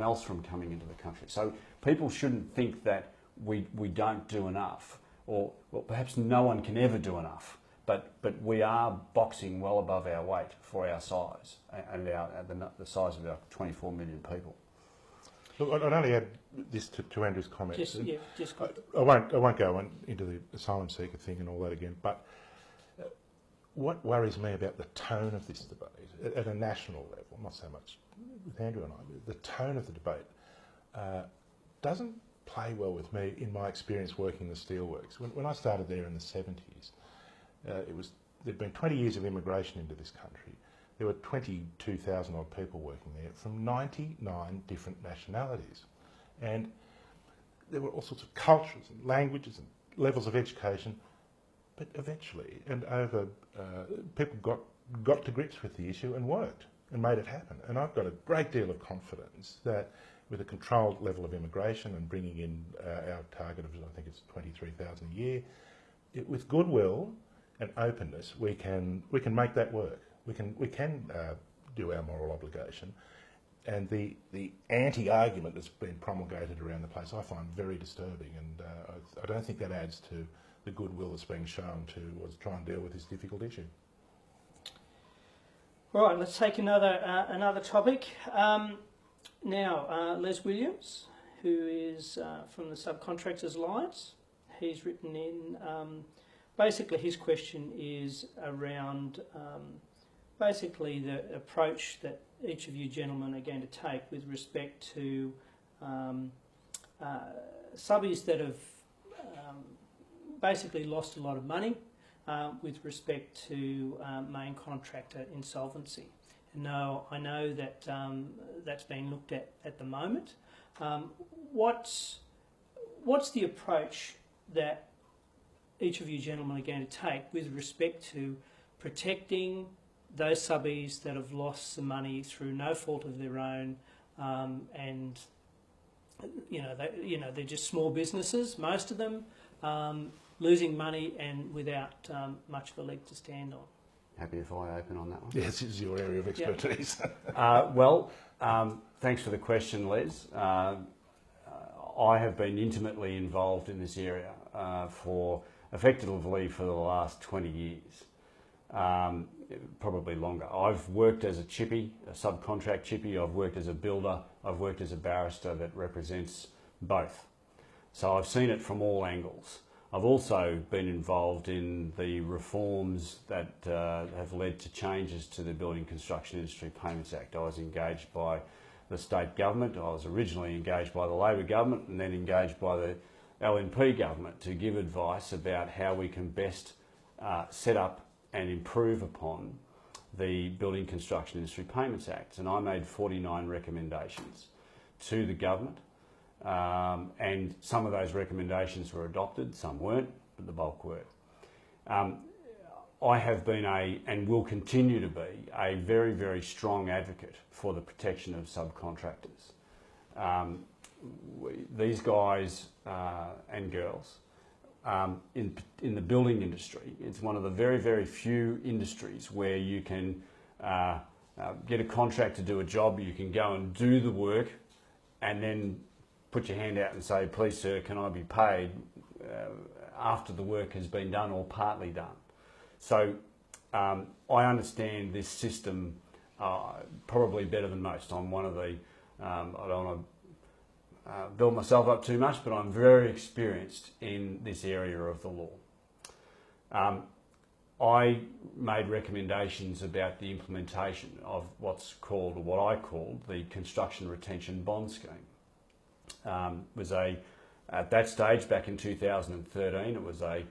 else from coming into the country. So people shouldn't think that we don't do enough, or well, perhaps no one can ever do enough. But we are boxing well above our weight for our size and the size of our 24 million people. Look, I'd only add this to Andrew's comments. I won't go into the asylum seeker thing and all that again, but what worries me about the tone of this debate at a national level, not so much with Andrew and I, the tone of the debate doesn't play well with me in my experience working the steelworks. When I started there in the 70s, there'd been 20 years of immigration into this country. There were 22,000 odd people working there from 99 different nationalities. And there were all sorts of cultures and languages and levels of education. But eventually, and over, people got to grips with the issue and worked and made it happen. And I've got a great deal of confidence that with a controlled level of immigration and bringing in our target of, I think it's 23,000 a year, with goodwill and openness, we can make that work. We can do our moral obligation. And the anti-argument that's been promulgated around the place I find very disturbing, and I don't think that adds to the goodwill that's being shown to try and deal with this difficult issue. Right, let's take another topic. Now, Les Williams, who is from the Subcontractors Alliance, he's written in, basically his question is around basically the approach that each of you gentlemen are going to take with respect to subbies that have basically lost a lot of money with respect to main contractor insolvency. And now I know that that's being looked at the moment. What's the approach that each of you gentlemen are going to take with respect to protecting those subbies that have lost some money through no fault of their own, and they're just small businesses, most of them, losing money and without much of a leg to stand on? Happy if I open on that one. Yes, this is your area of expertise. Thanks for the question, Les. I have been intimately involved in this area for effectively for the last 20 years, probably longer. I've worked as a chippy, a subcontract chippy. I've worked as a builder. I've worked as a barrister that represents both. So I've seen it from all angles. I've also been involved in the reforms that have led to changes to the Building Construction Industry Payments Act. I was engaged by the state government. I was originally engaged by the Labor government and then engaged by the LNP government to give advice about how we can best set up and improve upon the Building Construction Industry Payments Act. And I made 49 recommendations to the government. And some of those recommendations were adopted, some weren't, but the bulk were. I have been and will continue to be, a very, very strong advocate for the protection of subcontractors. These guys and girls in the building industry. It's one of the very, very few industries where you can get a contract to do a job, you can go and do the work and then put your hand out and say, please sir, can I be paid after the work has been done or partly done. So I understand this system probably better than most. I'm one of the, I don't want to build myself up too much, but I'm very experienced in this area of the law. I made recommendations about the implementation of what's called, or what I called, the Construction Retention Bond Scheme. At that stage, back in 2013, it was a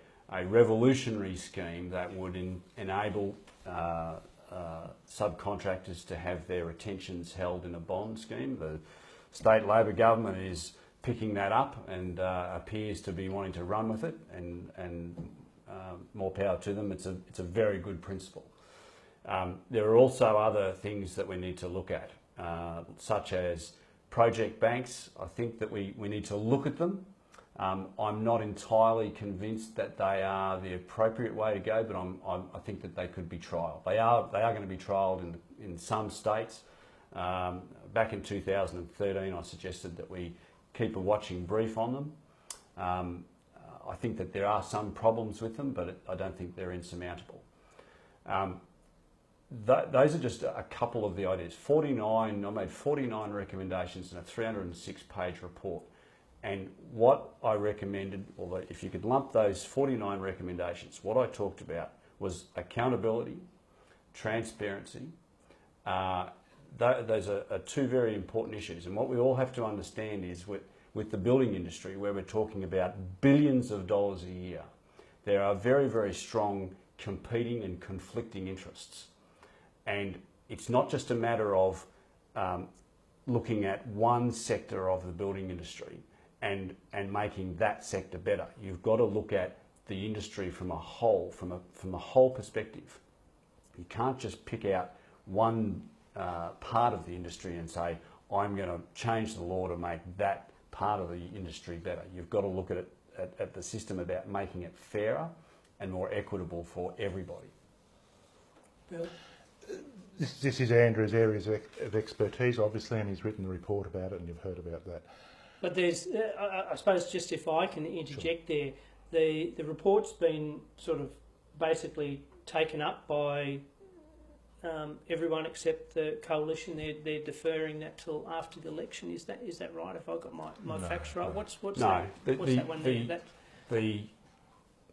revolutionary scheme that would enable subcontractors to have their retentions held in a bond scheme. The state Labor government is picking that up and appears to be wanting to run with it, and more power to them. It's a very good principle. There are also other things that we need to look at, such as project banks. I think that we need to look at them. I'm not entirely convinced that they are the appropriate way to go, but I think that they could be trialled. They are going to be trialled in some states. Back in 2013, I suggested that we keep a watching brief on them. I think that there are some problems with them, but I don't think they're insurmountable. Those are just a couple of the ideas. I made 49 recommendations in a 306-page report. And what I recommended, although if you could lump those 49 recommendations, what I talked about was accountability, transparency. Those are two very important issues. And what we all have to understand is with the building industry, where we're talking about billions of dollars a year, there are very, very strong competing and conflicting interests. And it's not just a matter of looking at one sector of the building industry and making that sector better. You've got to look at the industry from a whole, from a whole perspective. You can't just pick out one part of the industry and say, I'm going to change the law to make that part of the industry better. You've got to look at it at the system about making it fairer and more equitable for everybody. Bill? This is Andrew's areas of expertise, obviously, and he's written the report about it, and you've heard about that. But there's, I suppose, just if I can interject there, the report's been sort of basically taken up by everyone except the coalition. They're deferring that till after the election. Is that right? If I got my facts right, what's that one there?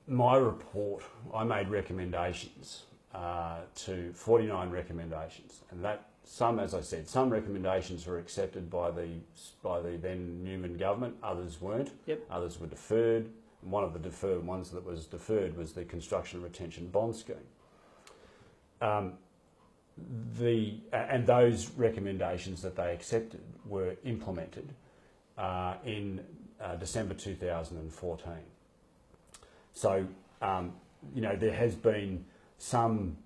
My report, I made recommendations to 49 recommendations, and that as I said, some recommendations were accepted by the then Newman government, others weren't. Yep. Others were deferred. And one of the deferred ones that was deferred was the Construction Retention Bond Scheme. And those recommendations that they accepted were implemented in December 2014. So, there has been some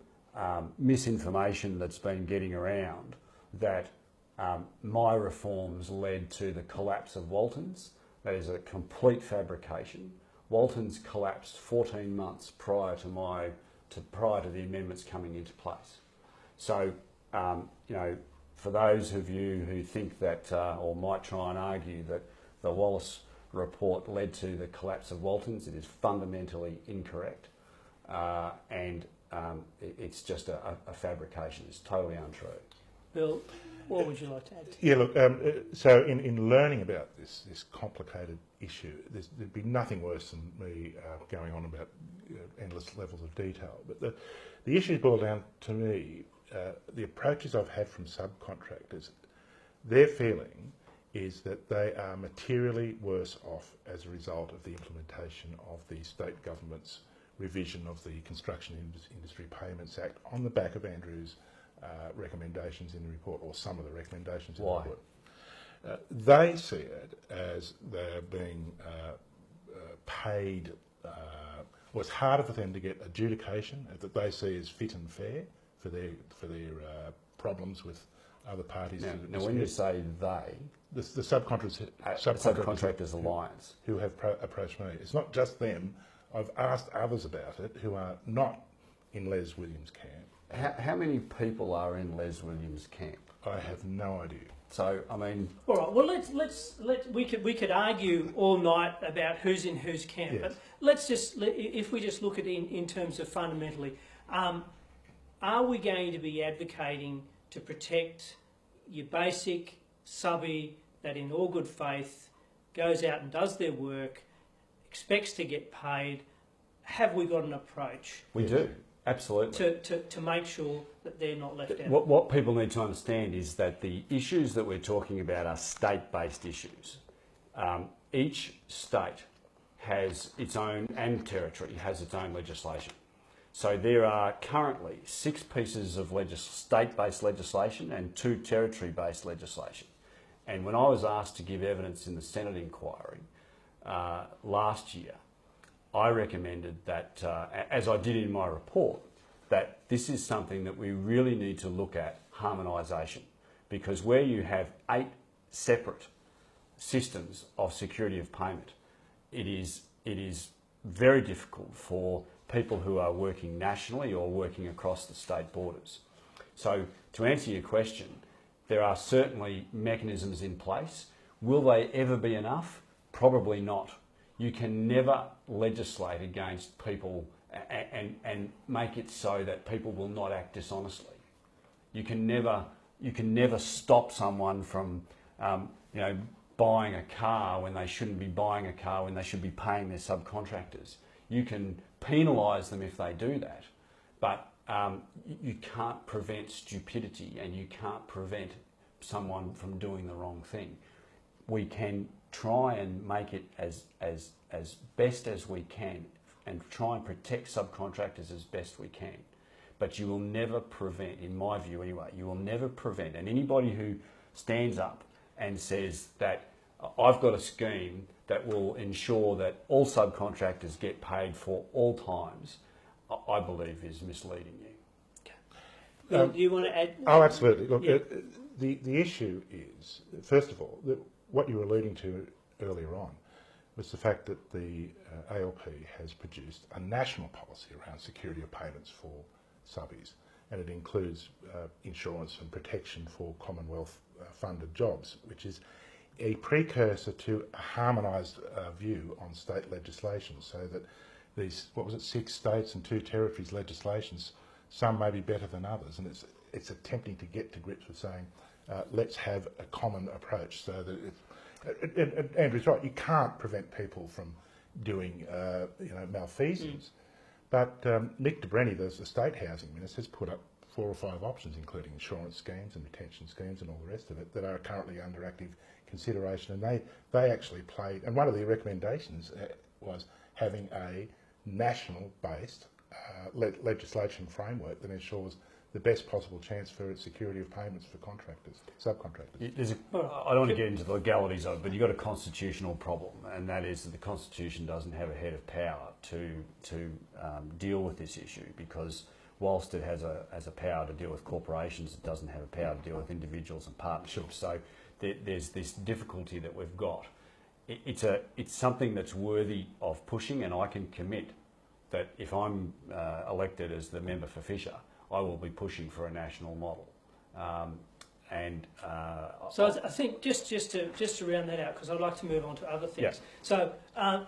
misinformation that's been getting around that my reforms led to the collapse of Walton's. That is a complete fabrication. Walton's collapsed 14 months prior to the amendments coming into place. So, for those of you who think that, or might try and argue that the Wallace report led to the collapse of Walton's, it is fundamentally incorrect. It's just a fabrication. It's totally untrue. Bill, what would you like to add? Yeah, look, so in learning about this complicated issue, there'd be nothing worse than me going on about endless levels of detail. But the issues boil down to me, the approaches I've had from subcontractors, their feeling is that they are materially worse off as a result of the implementation of the state government's revision of the Construction Industry Payments Act on the back of Andrew's recommendations in the report, or some of the recommendations in the report. They see it as they're being paid, well, it's harder for them to get adjudication that they see as fit and fair for their problems with other parties. Now when you say they, the subcontractors alliance, who have approached me, it's not just them. I've asked others about it who are not in Les Williams' camp. How many people are in Les Williams' camp? I have no idea. So I mean, all right. Well, we could argue all night about who's in whose camp, yes. but if we just look at it in terms of fundamentally, are we going to be advocating to protect your basic subby that, in all good faith, goes out and does their work, expects to get paid? Have we got an approach? We do. Absolutely. To make sure that they're not left out. What people need to understand is that the issues that we're talking about are state-based issues. Each state has its own, and territory has its own legislation. So there are currently 6 pieces of state-based legislation and 2 territory-based legislation. And when I was asked to give evidence in the Senate inquiry last year, I recommended that, as I did in my report, that this is something that we really need to look at harmonisation, because where you have 8 separate systems of security of payment, it is very difficult for people who are working nationally or working across the state borders. So to answer your question, there are certainly mechanisms in place. Will they ever be enough? Probably not. You can never legislate against people and make it so that people will not act dishonestly. You can never stop someone from buying a car when they shouldn't be buying a car, when they should be paying their subcontractors. You can penalise them if they do that, but you can't prevent stupidity, and you can't prevent someone from doing the wrong thing. We can try and make it as best as we can and try and protect subcontractors as best we can. But you will never prevent, in my view anyway, you will never prevent, and anybody who stands up and says that I've got a scheme that will ensure that all subcontractors get paid for all times, I believe is misleading you. Okay. Do you want to add? Oh, absolutely. Look, Yeah. The issue is, first of all, that what you were alluding to earlier on was the fact that the ALP has produced a national policy around security of payments for subbies, and it includes insurance and protection for Commonwealth funded jobs, which is a precursor to a harmonised view on state legislation, so that these, 6 states and 2 territories legislations, some may be better than others, and it's attempting to get to grips with saying, let's have a common approach, so that Andrew's right, you can't prevent people from doing malfeasance, but Nick de Brenny, the State Housing Minister, has put up 4 or 5 options, including insurance schemes and retention schemes and all the rest of it, that are currently under active consideration, and they actually played, and one of the recommendations was having a national-based legislation framework that ensures the best possible chance for security of payments for subcontractors. I don't want to get into the legalities of it, but you've got a constitutional problem, and that is that the Constitution doesn't have a head of power to deal with this issue, because whilst it has a power to deal with corporations, it doesn't have a power to deal with individuals and partnerships. So there's this difficulty that we've got. It's something that's worthy of pushing, and I can commit that if I'm elected as the member for Fisher, I will be pushing for a national model. So I think just to round that out, because I'd like to move on to other things. Yeah. So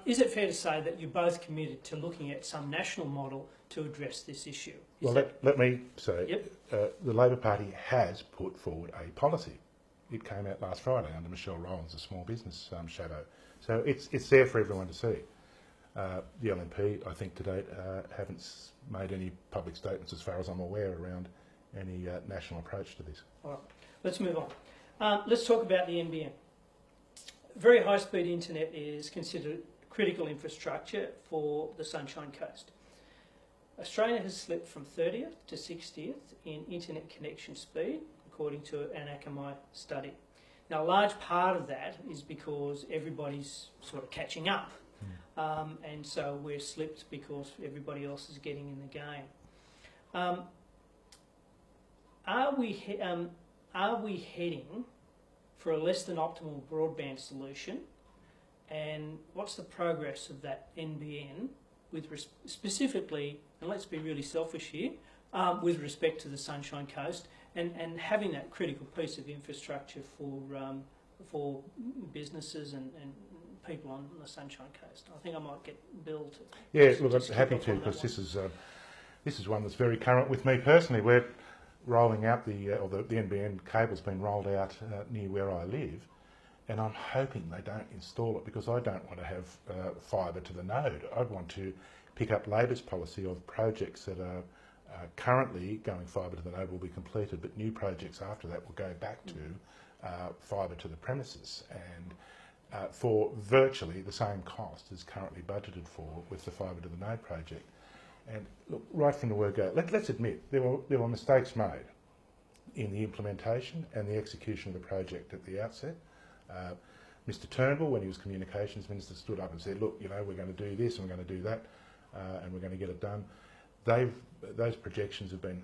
is it fair to say that you're both committed to looking at some national model to address this issue? Let me say, Yep. the Labor Party has put forward a policy. It came out last Friday under Michelle Rowlands, the small business shadow. So it's there for everyone to see. The LNP, I think, to date, haven't made any public statements, as far as I'm aware, around any national approach to this. All right, let's move on. Let's talk about the NBN. Very high-speed internet is considered critical infrastructure for the Sunshine Coast. Australia has slipped from 30th to 60th in internet connection speed, according to an Akamai study. Now, a large part of that is because everybody's sort of catching up. And so we're slipped because everybody else is getting in the game. Are are we heading for a less than optimal broadband solution? And what's the progress of that NBN with specifically, and let's be really selfish here, with respect to the Sunshine Coast and having that critical piece of infrastructure for businesses and people on the Sunshine Coast? I think I might get Bill to... Yeah, look, I'm happy to, because this is one that's very current with me personally. We're rolling out the NBN cable's been rolled out near where I live, and I'm hoping they don't install it, because I don't want to have fibre to the node. I'd want to pick up Labor's policy of projects that are currently going fibre to the node will be completed, but new projects after that will go back to fibre to the premises, and for virtually the same cost as currently budgeted for with the fibre to the node project. And look, right from the word go, let's admit there were mistakes made in the implementation and the execution of the project at the outset. Mr Turnbull, when he was Communications Minister, stood up and said, look, you know, we're going to do this and we're going to do that and we're going to get it done. Those projections have been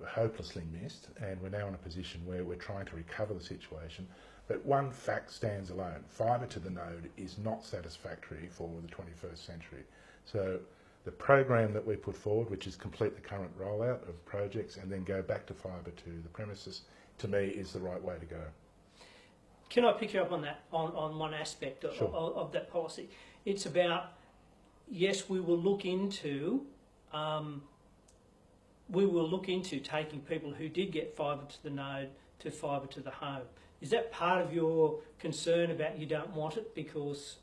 hopelessly missed, and we're now in a position where we're trying to recover the situation. But one fact stands alone: fibre to the node is not satisfactory for the 21st century. So the program that we put forward, which is complete the current rollout of projects and then go back to fibre to the premises, to me is the right way to go. Can I pick you up on that, on one aspect of, Sure. of that policy? It's about, yes, we will look into taking people who did get fibre to the node to fibre to the home. Is that part of your concern about you don't want it because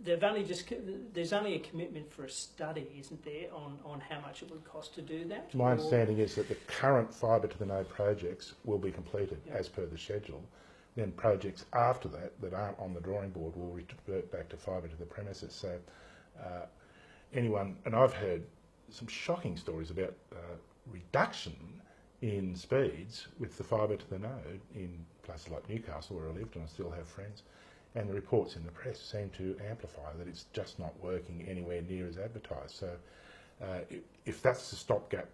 there's only a commitment for a study, isn't there, on how much it would cost to do that? My understanding is that the current fibre to the node projects will be completed as per the schedule. Then projects after that aren't on the drawing board will revert back to fibre to the premises. So anyone, and I've heard some shocking stories about reduction in speeds with the fibre to the node in places like Newcastle, where I lived and I still have friends, and the reports in the press seem to amplify that it's just not working anywhere near as advertised. So if that's the stopgap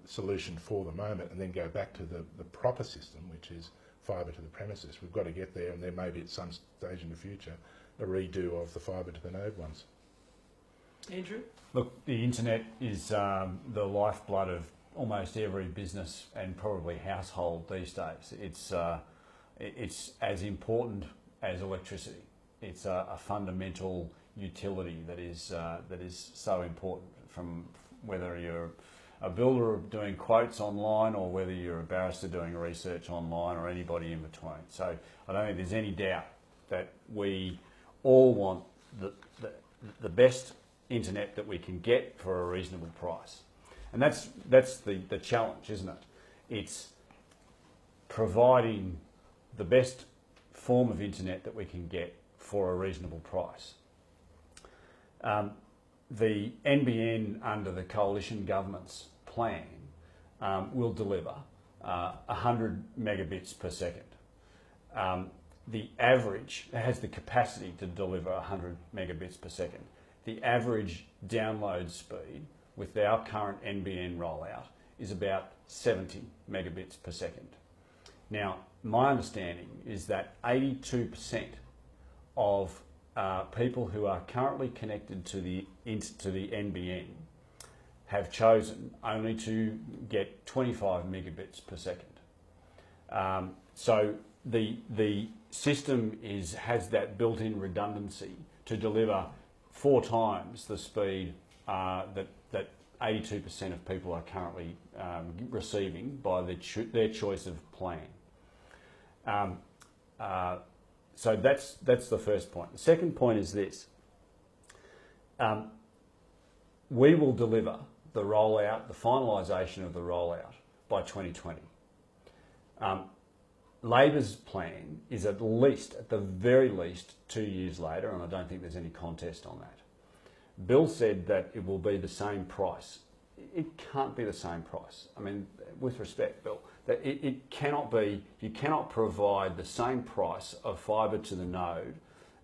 solution for the moment, and then go back to the proper system, which is fibre to the premises, we've got to get there, and there may be at some stage in the future a redo of the fibre to the node ones. Andrew? Look, the internet is the lifeblood of almost every business and probably household these days. It's as important as electricity. It's a fundamental utility that is so important, from whether you're a builder doing quotes online or whether you're a barrister doing research online or anybody in between. So I don't think there's any doubt that we all want the best internet that we can get for a reasonable price. And that's the challenge, isn't it? It's providing the best form of internet that we can get for a reasonable price. The NBN under the coalition government's plan will deliver 100 megabits per second. The average has the capacity to deliver 100 megabits per second. The average download speed with our current NBN rollout is about 70 megabits per second. Now, my understanding is that 82% of people who are currently connected to the NBN have chosen only to get 25 megabits per second. So the system has that built-in redundancy to deliver 4 times the speed that 82% of people are currently receiving by their choice of plan. So that's the first point. The second point is this. We will deliver the rollout, the finalisation of the rollout by 2020. Labor's plan is at the very least 2 years later, and I don't think there's any contest on that. Bill said that it will be the same price. It can't be the same price. I mean, with respect, Bill, that it cannot be, you cannot provide the same price of fibre to the node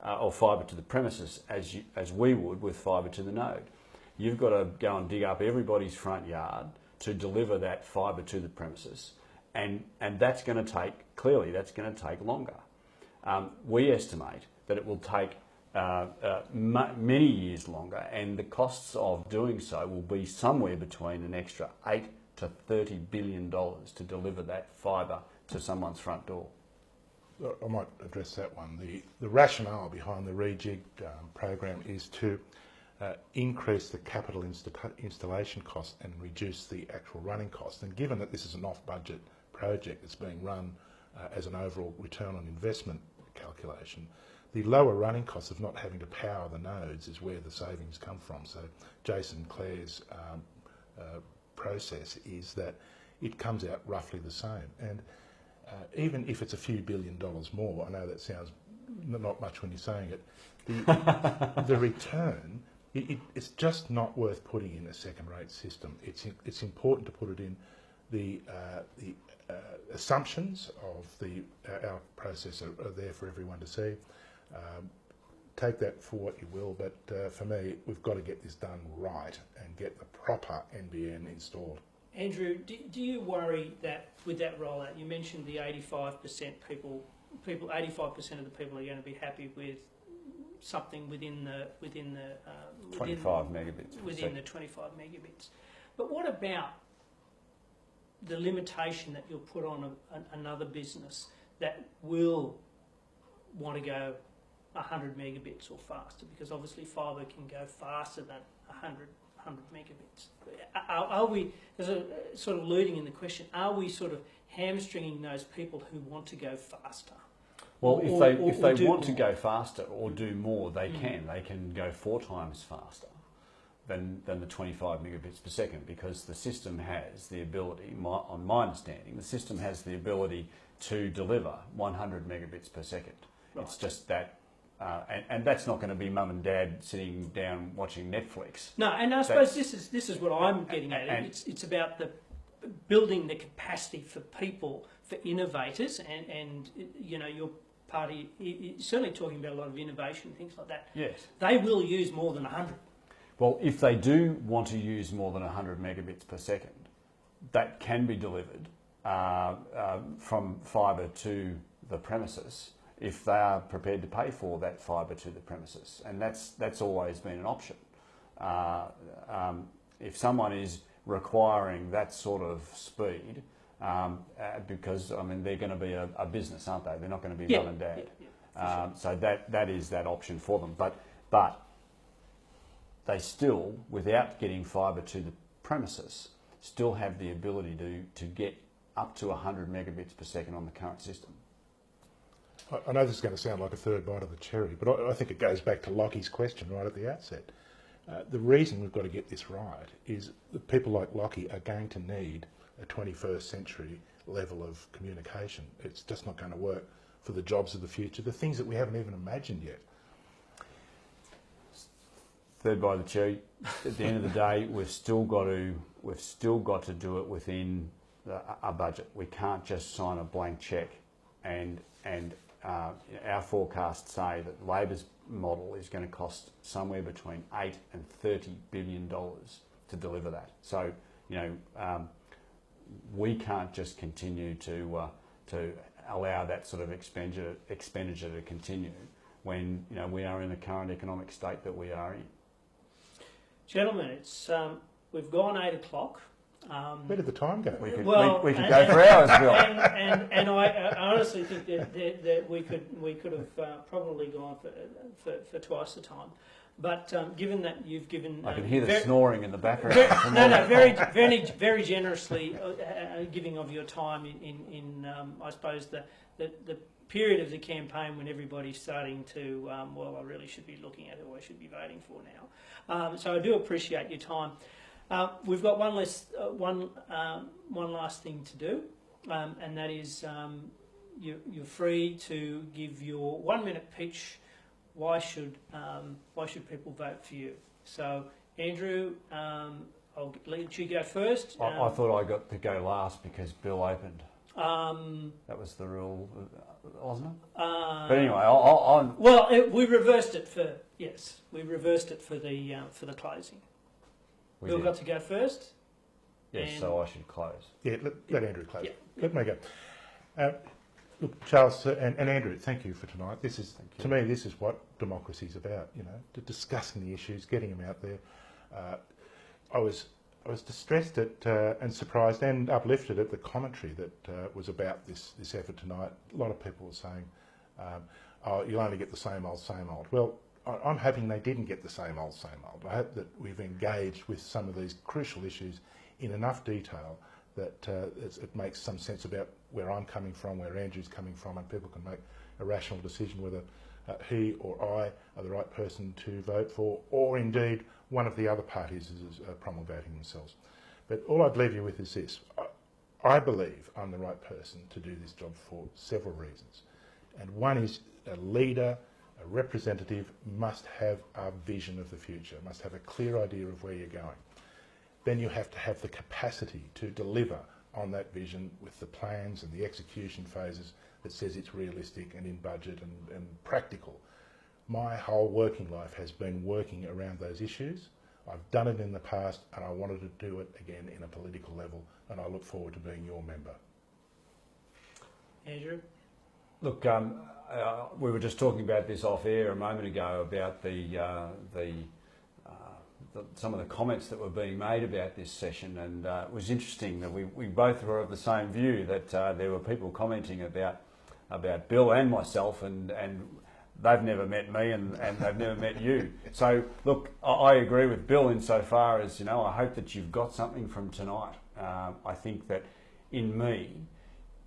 or fibre to the premises as we would with fibre to the node. You've got to go and dig up everybody's front yard to deliver that fibre to the premises, and that's going to take, clearly that's going to take longer. We estimate that it will take many years longer, and the costs of doing so will be somewhere between an extra $8 to $30 billion to deliver that fibre to someone's front door. I might address that one. The rationale behind the rejig program is to increase the capital installation cost and reduce the actual running cost. And given that this is an off-budget project that's being run as an overall return on investment calculation, the lower running costs of not having to power the nodes is where the savings come from. So Jason Clare's process is that it comes out roughly the same. And even if it's a few $1 billion more, I know that sounds not much when you're saying it, the return, it's just not worth putting in a second-rate system. It's important to put it in the assumptions of our process are there for everyone to see. Take that for what you will, but for me, we've got to get this done right and get the proper NBN installed. Andrew, do you worry that with that rollout, you mentioned the 85% 85% of the people are going to be happy with something within the 25 megabits. Within the 25 megabits. But what about the limitation that you'll put on another business that will want to go 100 megabits or faster? Because obviously fibre can go faster than 100 megabits. Are we, as a sort of alluding in the question, are we sort of hamstringing those people who want to go faster? Well, if they want to go faster or do more, they can. They can go 4 times faster than the 25 megabits per second, because the system has the ability, on my understanding, the system has the ability to deliver 100 megabits per second. Right. It's just that, and that's not going to be mum and dad sitting down watching Netflix. No, and I suppose this is what I'm getting at. It's about the building the capacity for people, for innovators, and you know, your party is certainly talking about a lot of innovation, things like that. Yes. They will use more than 100. Well, if they do want to use more than 100 megabits per second, that can be delivered from fibre to the premises if they are prepared to pay for that fibre to the premises, and that's always been an option. If someone is requiring that sort of speed, because I mean they're going to be a business, aren't they? They're not going to be mum and dad. Sure. So that is that option for them, but they still, without getting fibre to the premises, still have the ability to get up to 100 megabits per second on the current system. I know this is going to sound like a third bite of the cherry, but I think it goes back to Lockie's question right at the outset. The reason we've got to get this right is that people like Lockie are going to need a 21st century level of communication. It's just not going to work for the jobs of the future, the things that we haven't even imagined yet. Third bite of the cherry. At the end of the day, we've still got to do it within a budget. We can't just sign a blank cheque, and our forecasts say that Labor's model is going to cost somewhere between $8 and $30 billion to deliver that. So, you know, we can't just continue to allow that sort of expenditure to continue when, you know, we are in the current economic state that we are in. Gentlemen, it's we've gone 8 o'clock. Where did the time go? We could go for hours, Bill. And I honestly think that we could have probably gone for twice the time. But given that you've given, I can hear the snoring in the background. Very generously giving of your time in I suppose the period of the campaign when everybody's starting to well, I really should be looking at who I should be voting for now. So I do appreciate your time. We've got one last thing to do, and that is you're free to give your 1-minute pitch. Why should people vote for you? So, Andrew, I'll let you go first. I thought I got to go last because Bill opened. That was the rule, wasn't it? But anyway, I'll we reversed it for the closing. Bill got to go first. Yes, so I should close. Yeah, let Andrew close. Yeah. let me go. Look, Charles and Andrew, thank you for tonight. This is, to me, this is what democracy is about. You know, discussing the issues, getting them out there. I was distressed at and surprised and uplifted at the commentary that was about this effort tonight. A lot of people were saying, "Oh, you'll only get the same old, same old." Well, I'm hoping they didn't get the same old, same old. I hope that we've engaged with some of these crucial issues in enough detail that it makes some sense about where I'm coming from, where Andrew's coming from, and people can make a rational decision whether he or I are the right person to vote for, or indeed one of the other parties is promulgating themselves. But all I'd leave you with is this. I believe I'm the right person to do this job for several reasons. And one is a leader, a representative must have a vision of the future, must have a clear idea of where you're going. Then you have to have the capacity to deliver on that vision with the plans and the execution phases that says it's realistic and in budget and practical. My whole working life has been working around those issues. I've done it in the past and I wanted to do it again in a political level, and I look forward to being your member. Andrew? Look, we were just talking about this off air a moment ago about some of the comments that were being made about this session, and it was interesting that we both were of the same view, that there were people commenting about Bill and myself, and they've never met me and they've never met you. So look, I agree with Bill insofar as, you know, I hope that you've got something from tonight. I think that in me,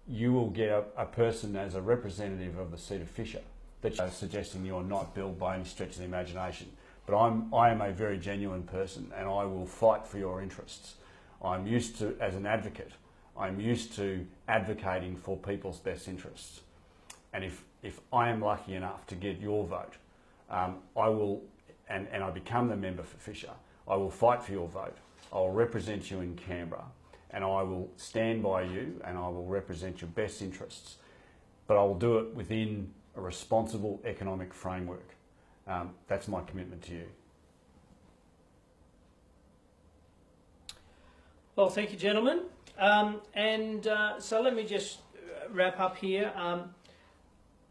you will get a person as a representative of the seat of Fisher, that you're suggesting you're not Bill by any stretch of the imagination. But I am a very genuine person, and I will fight for your interests. I'm used to, as an advocate, I'm used to advocating for people's best interests. And if I am lucky enough to get your vote, I will, and I become the member for Fisher, I will fight for your vote. I will represent you in Canberra, and I will stand by you, and I will represent your best interests. But I will do it within a responsible economic framework. That's my commitment to you. Well, thank you, gentlemen. So let me just wrap up here.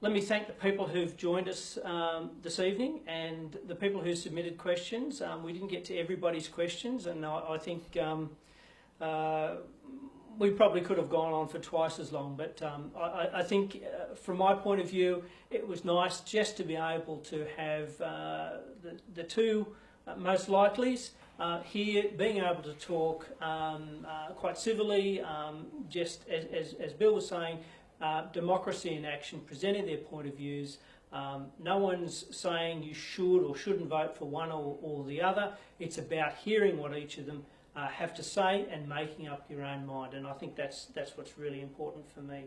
Let me thank the people who've joined us this evening and the people who submitted questions. We didn't get to everybody's questions, and I think we probably could have gone on for twice as long, but I think from my point of view, it was nice just to be able to have the two most likelies here being able to talk quite civilly, just as Bill was saying, democracy in action, presenting their point of views. No one's saying you should or shouldn't vote for one or the other. It's about hearing what each of them have to say and making up your own mind, and I think that's what's really important for me.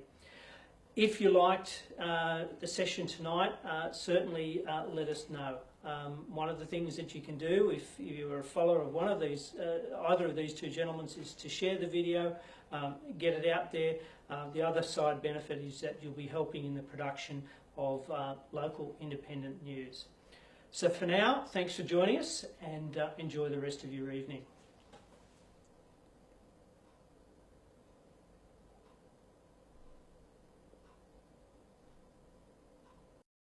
If you liked the session tonight, certainly let us know. One of the things that you can do if you're a follower of one of these, either of these two gentlemen, is to share the video, get it out there. The other side benefit is that you'll be helping in the production of local independent news. So for now, thanks for joining us, and enjoy the rest of your evening.